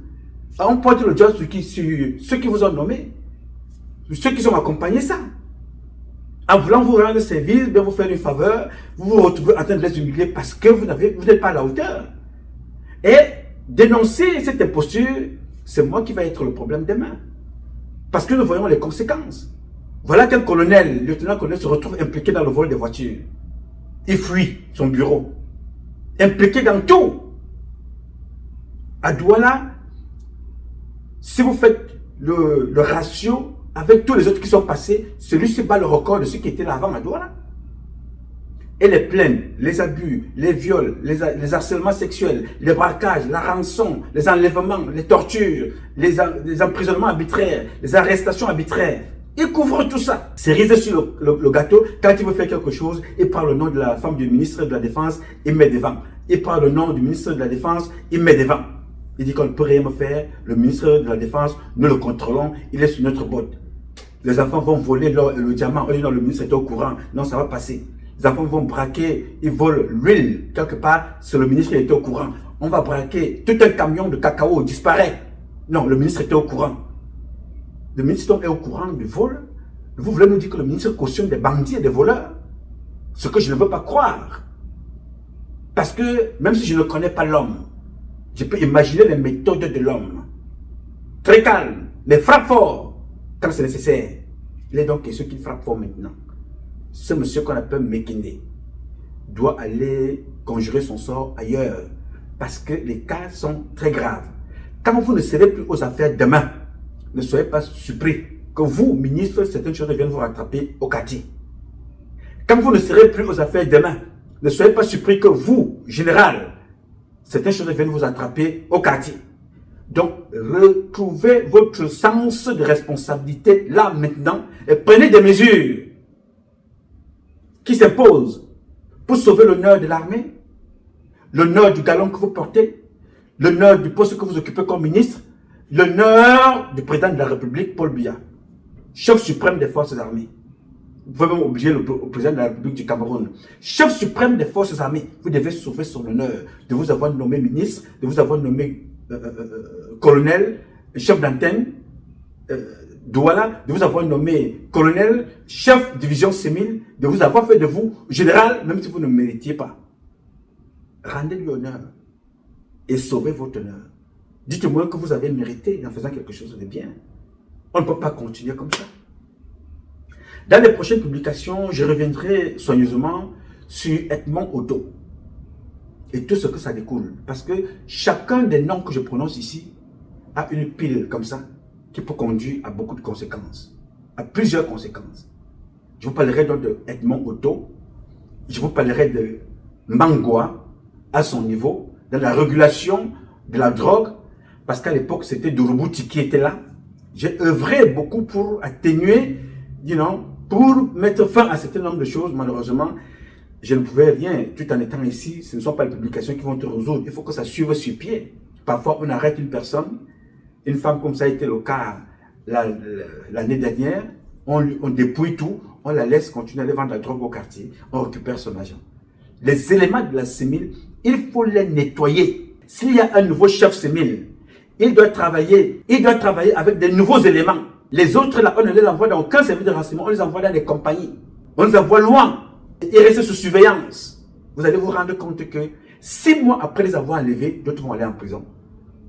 Speaker 3: On porte le job sur ceux qui vous ont nommé, sur ceux qui sont accompagnés ça. En voulant vous rendre service, bien vous faire une faveur, vous vous retrouvez en train de les humilier parce que vous n'êtes pas à la hauteur. Et dénoncer cette imposture, c'est moi qui va être le problème demain. Parce que nous voyons les conséquences. Voilà qu'un colonel, lieutenant-colonel se retrouve impliqué dans le vol des voitures. Il fuit son bureau. impliqué dans tout. À Douala, si vous faites le ratio avec tous les autres qui sont passés, celui-ci bat le record de ceux qui étaient là avant à Douala. Et les plaintes, les abus, les viols, les harcèlements sexuels, les braquages, la rançon, les enlèvements, les tortures, les emprisonnements arbitraires, les arrestations arbitraires, il couvre tout ça. C'est risé sur le gâteau. Quand il veut faire quelque chose, il prend le nom de la femme du ministre de la Défense, il met devant. Il prend le nom du ministre de la Défense, il met devant. Il dit qu'on ne peut rien me faire. Le ministre de la Défense, nous le contrôlons, il est sur notre botte. Les enfants vont voler le diamant. On dit non, le ministre est au courant. Non, ça va passer. Les enfants vont braquer, ils volent l'huile. Quelque part, c'est le ministre qui était au courant. On va braquer, tout un camion de cacao disparaît. Non, le ministre était au courant. Le ministre est au courant du vol. Vous voulez nous dire que le ministre cautionne des bandits et des voleurs? Ce que je ne veux pas croire. Parce que même si je ne connais pas l'homme, je peux imaginer les méthodes de l'homme. Très calme, mais frappe fort quand c'est nécessaire. Il est donc question qu'il frappe fort maintenant. Ce monsieur qu'on appelle Mekinde doit aller conjurer son sort ailleurs. Parce que les cas sont très graves. Quand vous ne serez plus aux affaires demain, ne soyez pas surpris que vous, ministre, certaines choses viennent vous rattraper au quartier. Quand vous ne serez plus aux affaires demain, ne soyez pas surpris que vous, général, certaines choses viennent vous attraper au quartier. Donc, retrouvez votre sens de responsabilité là maintenant et prenez des mesures qui s'imposent pour sauver l'honneur de l'armée, l'honneur du galon que vous portez, l'honneur du poste que vous occupez comme ministre, l'honneur du président de la République, Paul Biya, chef suprême des forces armées. Vous pouvez même obliger le président de la République du Cameroun, chef suprême des forces armées. Vous devez sauver son honneur de vous avoir nommé ministre, de vous avoir nommé colonel, chef d'antenne, Douala, de vous avoir nommé colonel, chef division 6000, de vous avoir fait de vous général, même si vous ne méritiez pas. Rendez-lui honneur et sauvez votre honneur. Dites-moi que vous avez mérité en faisant quelque chose de bien. On ne peut pas continuer comme ça. Dans les prochaines publications, je reviendrai soigneusement sur Edmond Otto et tout ce que ça découle. Parce que chacun des noms que je prononce ici a une pile comme ça qui peut conduire à beaucoup de conséquences, à plusieurs conséquences. Je vous parlerai donc de Edmond Otto, je vous parlerai de Mangoa à son niveau, dans la régulation de la drogue, parce qu'à l'époque c'était Durubouti qui était là. J'ai œuvré beaucoup pour atténuer, pour mettre fin à un certain nombre de choses. Malheureusement, je ne pouvais rien, tout en étant ici. Ce ne sont pas les publications qui vont te résoudre. Il faut que ça suive sur pied. Parfois, on arrête une personne, une femme comme ça a été le cas l'année dernière, on dépouille tout, on la laisse continuer à aller vendre la drogue au quartier, on récupère son argent. Les éléments de la CEMIL, il faut les nettoyer. S'il y a un nouveau chef CEMIL, il doit travailler avec des nouveaux éléments. Les autres, là, on ne les envoie dans aucun service de renseignement, on les envoie dans des compagnies. On les envoie loin. Ils restent sous surveillance. Vous allez vous rendre compte que 6 mois après les avoir enlevés, d'autres vont aller en prison.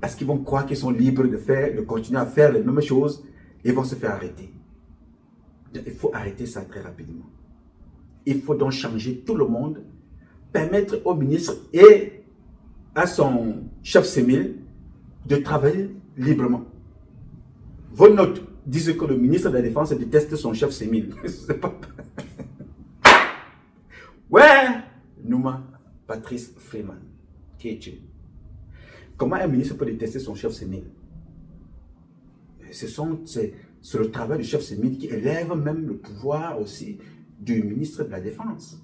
Speaker 3: Parce qu'ils vont croire qu'ils sont libres de continuer à faire les mêmes choses et vont se faire arrêter. Il faut arrêter ça très rapidement. Il faut donc changer tout le monde, permettre au ministre et à son chef CEMIL de travailler librement. Vos notes disent que le ministre de la Défense déteste son chef CEMIL. C'est pas... Ouais, Nouma Patrice Freeman, qui est-tu? Comment un ministre peut détester son chef CEMIL? C'est le travail du chef CEMIL qui élève même le pouvoir aussi du ministre de la Défense.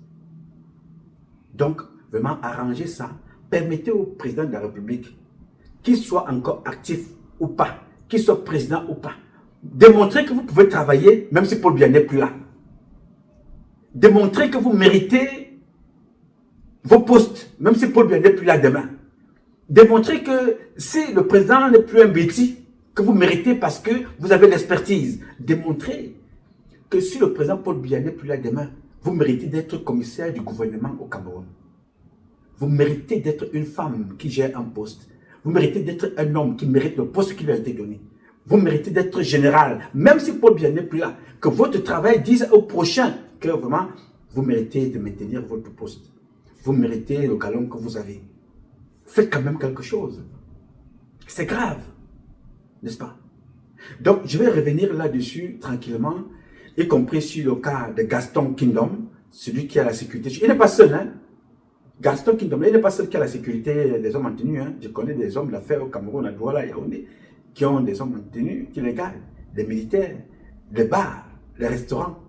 Speaker 3: Donc, vraiment arranger ça. Permettez au président de la République, qu'il soit encore actif ou pas, qu'il soit président ou pas, démontrer que vous pouvez travailler même si Paul Biya n'est plus là. Démontrer que vous méritez vos postes, même si Paul Biya n'est plus là demain. Démontrer que si le président n'est plus un bêtis, que vous méritez parce que vous avez l'expertise. Démontrer que si le président Paul Biya n'est plus là demain, vous méritez d'être commissaire du gouvernement au Cameroun. Vous méritez d'être une femme qui gère un poste. Vous méritez d'être un homme qui mérite le poste qui lui a été donné. Vous méritez d'être général, même si Paul Biya n'est plus là. Que votre travail dise au prochain que vraiment, vous méritez de maintenir votre poste. vous méritez le galon que vous avez. Faites quand même quelque chose. C'est grave, n'est-ce pas? Donc, je vais revenir là-dessus tranquillement, y compris sur le cas de Gaston Kingdom, celui qui a la sécurité. Il n'est pas seul, hein? Gaston Kingdom, il n'est pas seul qui a la sécurité des hommes en tenue. Hein? Je connais des hommes d'affaires au Cameroun, à Douala, Yaoundé, qui ont des hommes en tenue, qui les gardent, des militaires, des bars, les restaurants.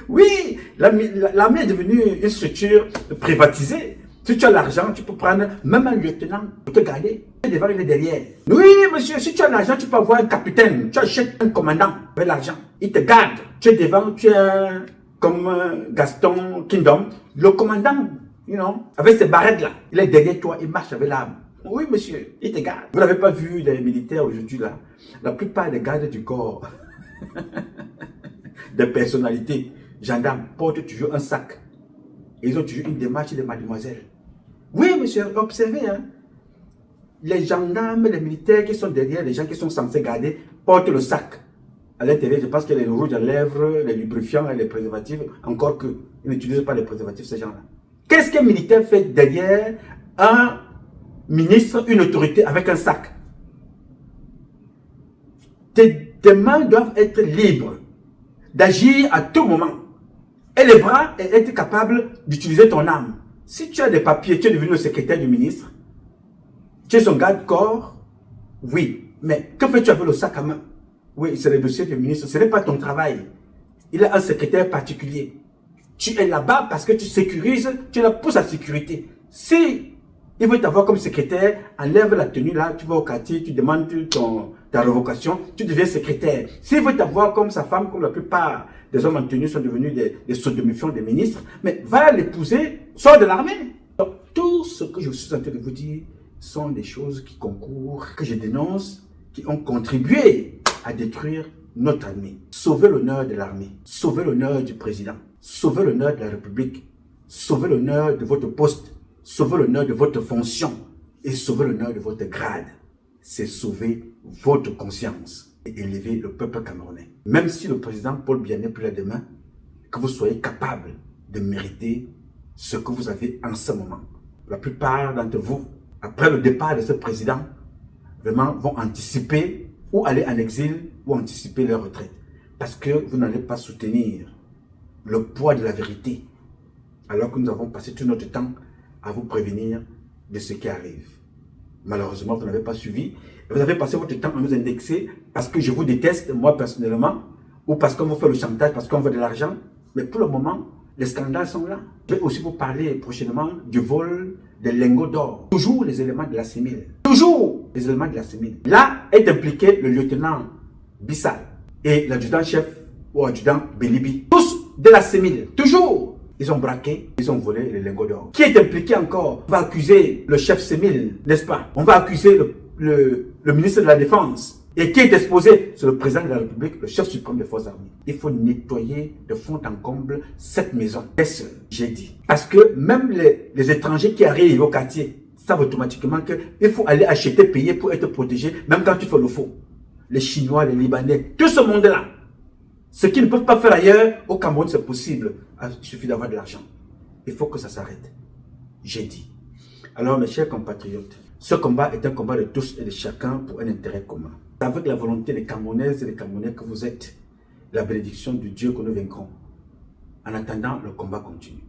Speaker 3: Oui, l'armée est devenue une structure privatisée. Si tu as l'argent, tu peux prendre même un lieutenant pour te garder. Il est devant, il est derrière. Oui, monsieur, si tu as l'argent, tu peux avoir un capitaine. Tu achètes un commandant avec l'argent. Il te garde. Tu es devant, tu es comme Gaston Kingdom. Le commandant, you know, avec ses barrettes là, il est derrière toi, il marche avec l'arme. Oui, monsieur, il te garde. Vous n'avez pas vu les militaires aujourd'hui là? La plupart des gardes du corps, des personnalités, gendarmes, portent toujours un sac. Ils ont toujours une démarche de mademoiselle. Oui, monsieur, observez, hein. Les gendarmes, les militaires qui sont derrière, les gens qui sont censés garder, portent le sac. À l'intérieur, je pense qu'il y a les rouges à lèvres, les lubrifiants et les préservatifs, encore qu'ils n'utilisent pas les préservatifs, ces gens-là. Qu'est-ce qu'un militaire fait derrière un ministre, une autorité avec un sac? Tes mains doivent être libres d'agir à tout moment. Et les bras être capable d'utiliser ton arme. Si tu as des papiers, tu es devenu le secrétaire du ministre, tu es son garde-corps, oui. Mais que fais-tu avec le sac à main? Oui, c'est le dossier du ministre, ce n'est pas ton travail. Il a un secrétaire particulier. Tu es là-bas parce que tu sécurises, tu es là pour sa sécurité. Si il veut t'avoir comme secrétaire, enlève la tenue là, tu vas au quartier, tu demandes ta révocation, tu deviens secrétaire. S'il veut t'avoir comme sa femme, comme la plupart des hommes en tenue sont devenus des sodomifiants des ministres, mais va l'épouser, sors de l'armée. Donc, tout ce que je suis en train de vous dire sont des choses qui concourent, que je dénonce, qui ont contribué à détruire notre armée. Sauver l'honneur de l'armée, sauver l'honneur du président, sauver l'honneur de la République, sauver l'honneur de votre poste, sauver l'honneur de votre fonction et sauver l'honneur de votre grade. C'est sauver votre conscience et élever le peuple camerounais. Même si le président Paul Biya n'est plus là demain, que vous soyez capable de mériter ce que vous avez en ce moment. La plupart d'entre vous, après le départ de ce président, vraiment vont anticiper ou aller en exil ou anticiper leur retraite. Parce que vous n'allez pas soutenir le poids de la vérité, alors que nous avons passé tout notre temps à vous prévenir de ce qui arrive. Malheureusement, vous n'avez pas suivi. Vous avez passé votre temps à nous indexer parce que je vous déteste, moi personnellement, ou parce qu'on vous fait le chantage, parce qu'on veut de l'argent. Mais pour le moment, les scandales sont là. Je vais aussi vous parler prochainement du vol des lingots d'or. Toujours les éléments de la CEMIL. Toujours les éléments de la CEMIL. Là est impliqué le lieutenant Bissal et l'adjudant-chef ou adjudant Belibi. Tous de la CEMIL. Toujours. Ils ont braqué, ils ont volé les lingots d'or. Qui est impliqué encore? On va accuser le chef CEMIL, n'est-ce pas? On va accuser le ministre de la Défense. Et qui est exposé? C'est le président de la République, le chef suprême des forces armées. Il faut nettoyer de fond en comble cette maison. Qu'est-ce que j'ai dit? Parce que même les étrangers qui arrivent au quartier savent automatiquement qu'il faut aller acheter, payer pour être protégé, même quand tu fais le faux. Les Chinois, les Libanais, tout ce monde-là. Ce qu'ils ne peuvent pas faire ailleurs, au Cameroun, c'est possible. Il suffit d'avoir de l'argent. Il faut que ça s'arrête. J'ai dit. Alors, mes chers compatriotes, ce combat est un combat de tous et de chacun pour un intérêt commun. C'est avec la volonté des Camerounaises et des Camerounais que vous êtes, la bénédiction du Dieu que nous vaincrons. En attendant, le combat continue.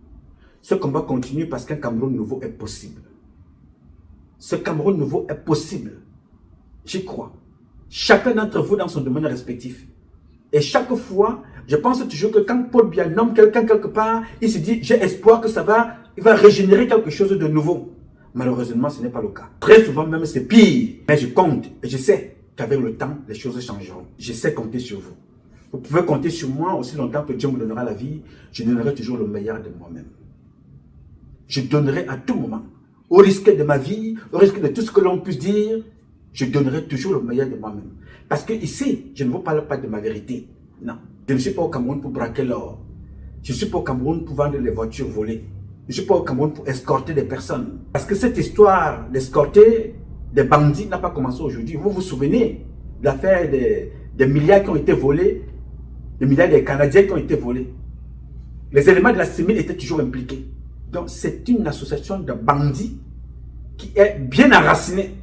Speaker 3: Ce combat continue parce qu'un Cameroun nouveau est possible. Ce Cameroun nouveau est possible. J'y crois. Chacun d'entre vous dans son domaine respectif. Et chaque fois, je pense toujours que quand Paul Biya nomme quelqu'un quelque part, il se dit, j'ai espoir que il va régénérer quelque chose de nouveau. Malheureusement, ce n'est pas le cas. Très souvent même, c'est pire. Mais je compte et je sais qu'avec le temps, les choses changeront. Je sais compter sur vous. Vous pouvez compter sur moi aussi longtemps que Dieu me donnera la vie. Je donnerai toujours le meilleur de moi-même. Je donnerai à tout moment, au risque de ma vie, au risque de tout ce que l'on puisse dire, je donnerai toujours le meilleur de moi-même. Parce que ici, je ne vous parle pas de ma vérité. Non. Je ne suis pas au Cameroun pour braquer l'or. Je ne suis pas au Cameroun pour vendre les voitures volées. Je ne suis pas au Cameroun pour escorter des personnes. Parce que cette histoire d'escorter des bandits n'a pas commencé aujourd'hui. Vous vous souvenez de l'affaire des milliards qui ont été volés, des milliards des Canadiens qui ont été volés. Les éléments de la CEMIL étaient toujours impliqués. Donc c'est une association de bandits qui est bien enracinée.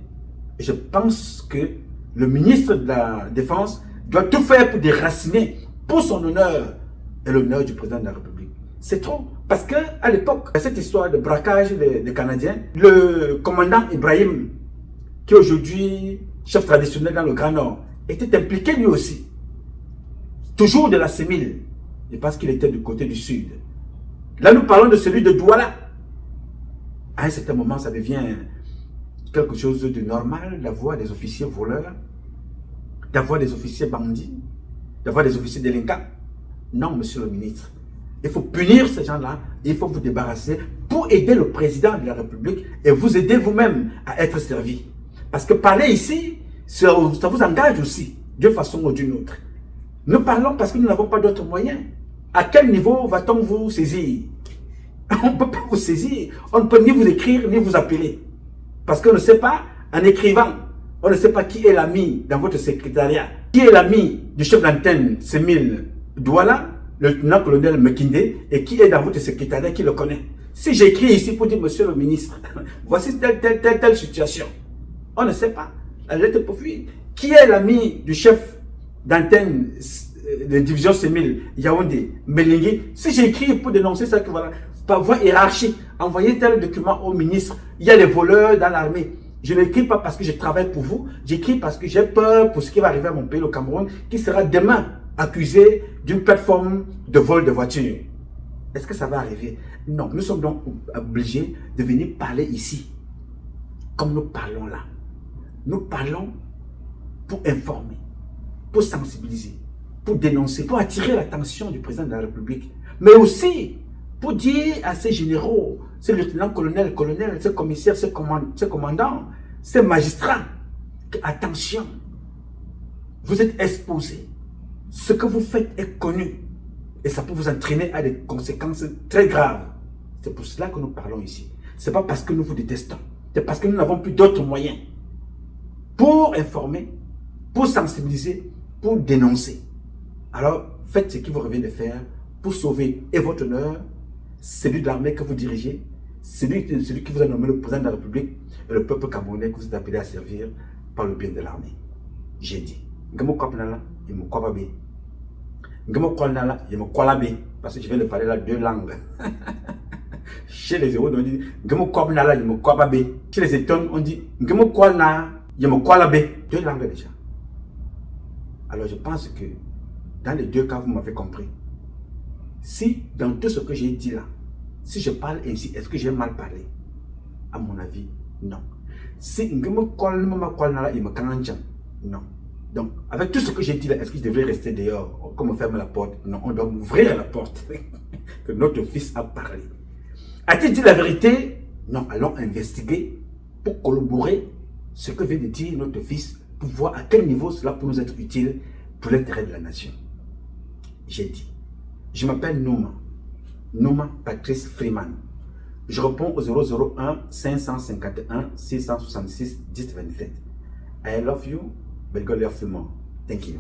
Speaker 3: Et je pense que le ministre de la Défense doit tout faire pour déraciner pour son honneur et l'honneur du président de la République. C'est trop. Parce qu'à l'époque, cette histoire de braquage des Canadiens, le commandant Ibrahim, qui est aujourd'hui chef traditionnel dans le Grand Nord, était impliqué lui aussi. Toujours de la Sémile. Et parce qu'il était du côté du sud. Là, nous parlons de celui de Douala. À un certain moment, ça devient quelque chose de normal d'avoir des officiers voleurs, d'avoir des officiers bandits, d'avoir des officiers délinquants. Non, monsieur le ministre. Il faut punir ces gens-là, il faut vous débarrasser pour aider le président de la République et vous aider vous-même à être servi. Parce que parler ici, ça vous engage aussi, d'une façon ou d'une autre. Nous parlons parce que nous n'avons pas d'autres moyens. À quel niveau va-t-on vous saisir? On ne peut pas vous saisir. On ne peut ni vous écrire, ni vous appeler. Parce qu'on ne sait pas, en écrivant, on ne sait pas qui est l'ami dans votre secrétariat. Qui est l'ami du chef d'antenne, Semil Douala, le lieutenant-colonel Mekinde, et qui est dans votre secrétariat, qui le connaît. Si j'écris ici pour dire, monsieur le ministre, voici telle situation. On ne sait pas. La lettre pour fuir. Qui est l'ami du chef d'antenne de division Semil Yaoundé, Melingui? Si j'écris pour dénoncer ça, que voilà, par voie hiérarchique, envoyer tel document au ministre, il y a des voleurs dans l'armée. Je n'écris pas parce que je travaille pour vous, j'écris parce que j'ai peur pour ce qui va arriver à mon pays, le Cameroun, qui sera demain accusé d'une plateforme de vol de voitures. Est-ce que ça va arriver? Non, nous sommes donc obligés de venir parler ici, comme nous parlons là. Nous parlons pour informer, pour sensibiliser, pour dénoncer, pour attirer l'attention du président de la République, mais aussi pour dire à ces généraux, ces lieutenants-colonels, ces commissaires, ces commandants, ces magistrats, que, attention, vous êtes exposés. Ce que vous faites est connu et ça peut vous entraîner à des conséquences très graves. C'est pour cela que nous parlons ici. Ce n'est pas parce que nous vous détestons, c'est parce que nous n'avons plus d'autres moyens pour informer, pour sensibiliser, pour dénoncer. Alors, faites ce qu'il vous revient de faire pour sauver et votre honneur, celui de l'armée que vous dirigez, celui qui vous a nommé le président de la République et le peuple camerounais que vous êtes appelé à servir par le bien de l'armée. J'ai dit, parce que je viens de parler là deux langues. Chez les Héros, on dit chez les Étones, on dit deux langues déjà. Alors je pense que dans les deux cas, vous m'avez compris. Si dans tout ce que j'ai dit là, si je parle ainsi, est-ce que j'ai mal parlé? À mon avis, non. Si non. Donc, avec tout ce que j'ai dit là, est-ce que je devrais rester dehors, comme on ferme la porte? Non, on doit ouvrir la porte. Que notre fils a parlé. A-t-il dit la vérité? Non, allons investiguer pour corroborer ce que vient de dire notre fils, pour voir à quel niveau cela peut nous être utile pour l'intérêt de la nation. J'ai dit, je m'appelle Nouma Patrice Freeman. Je réponds au 001 551 666 1027. I love you, but God loves you more. Thank you.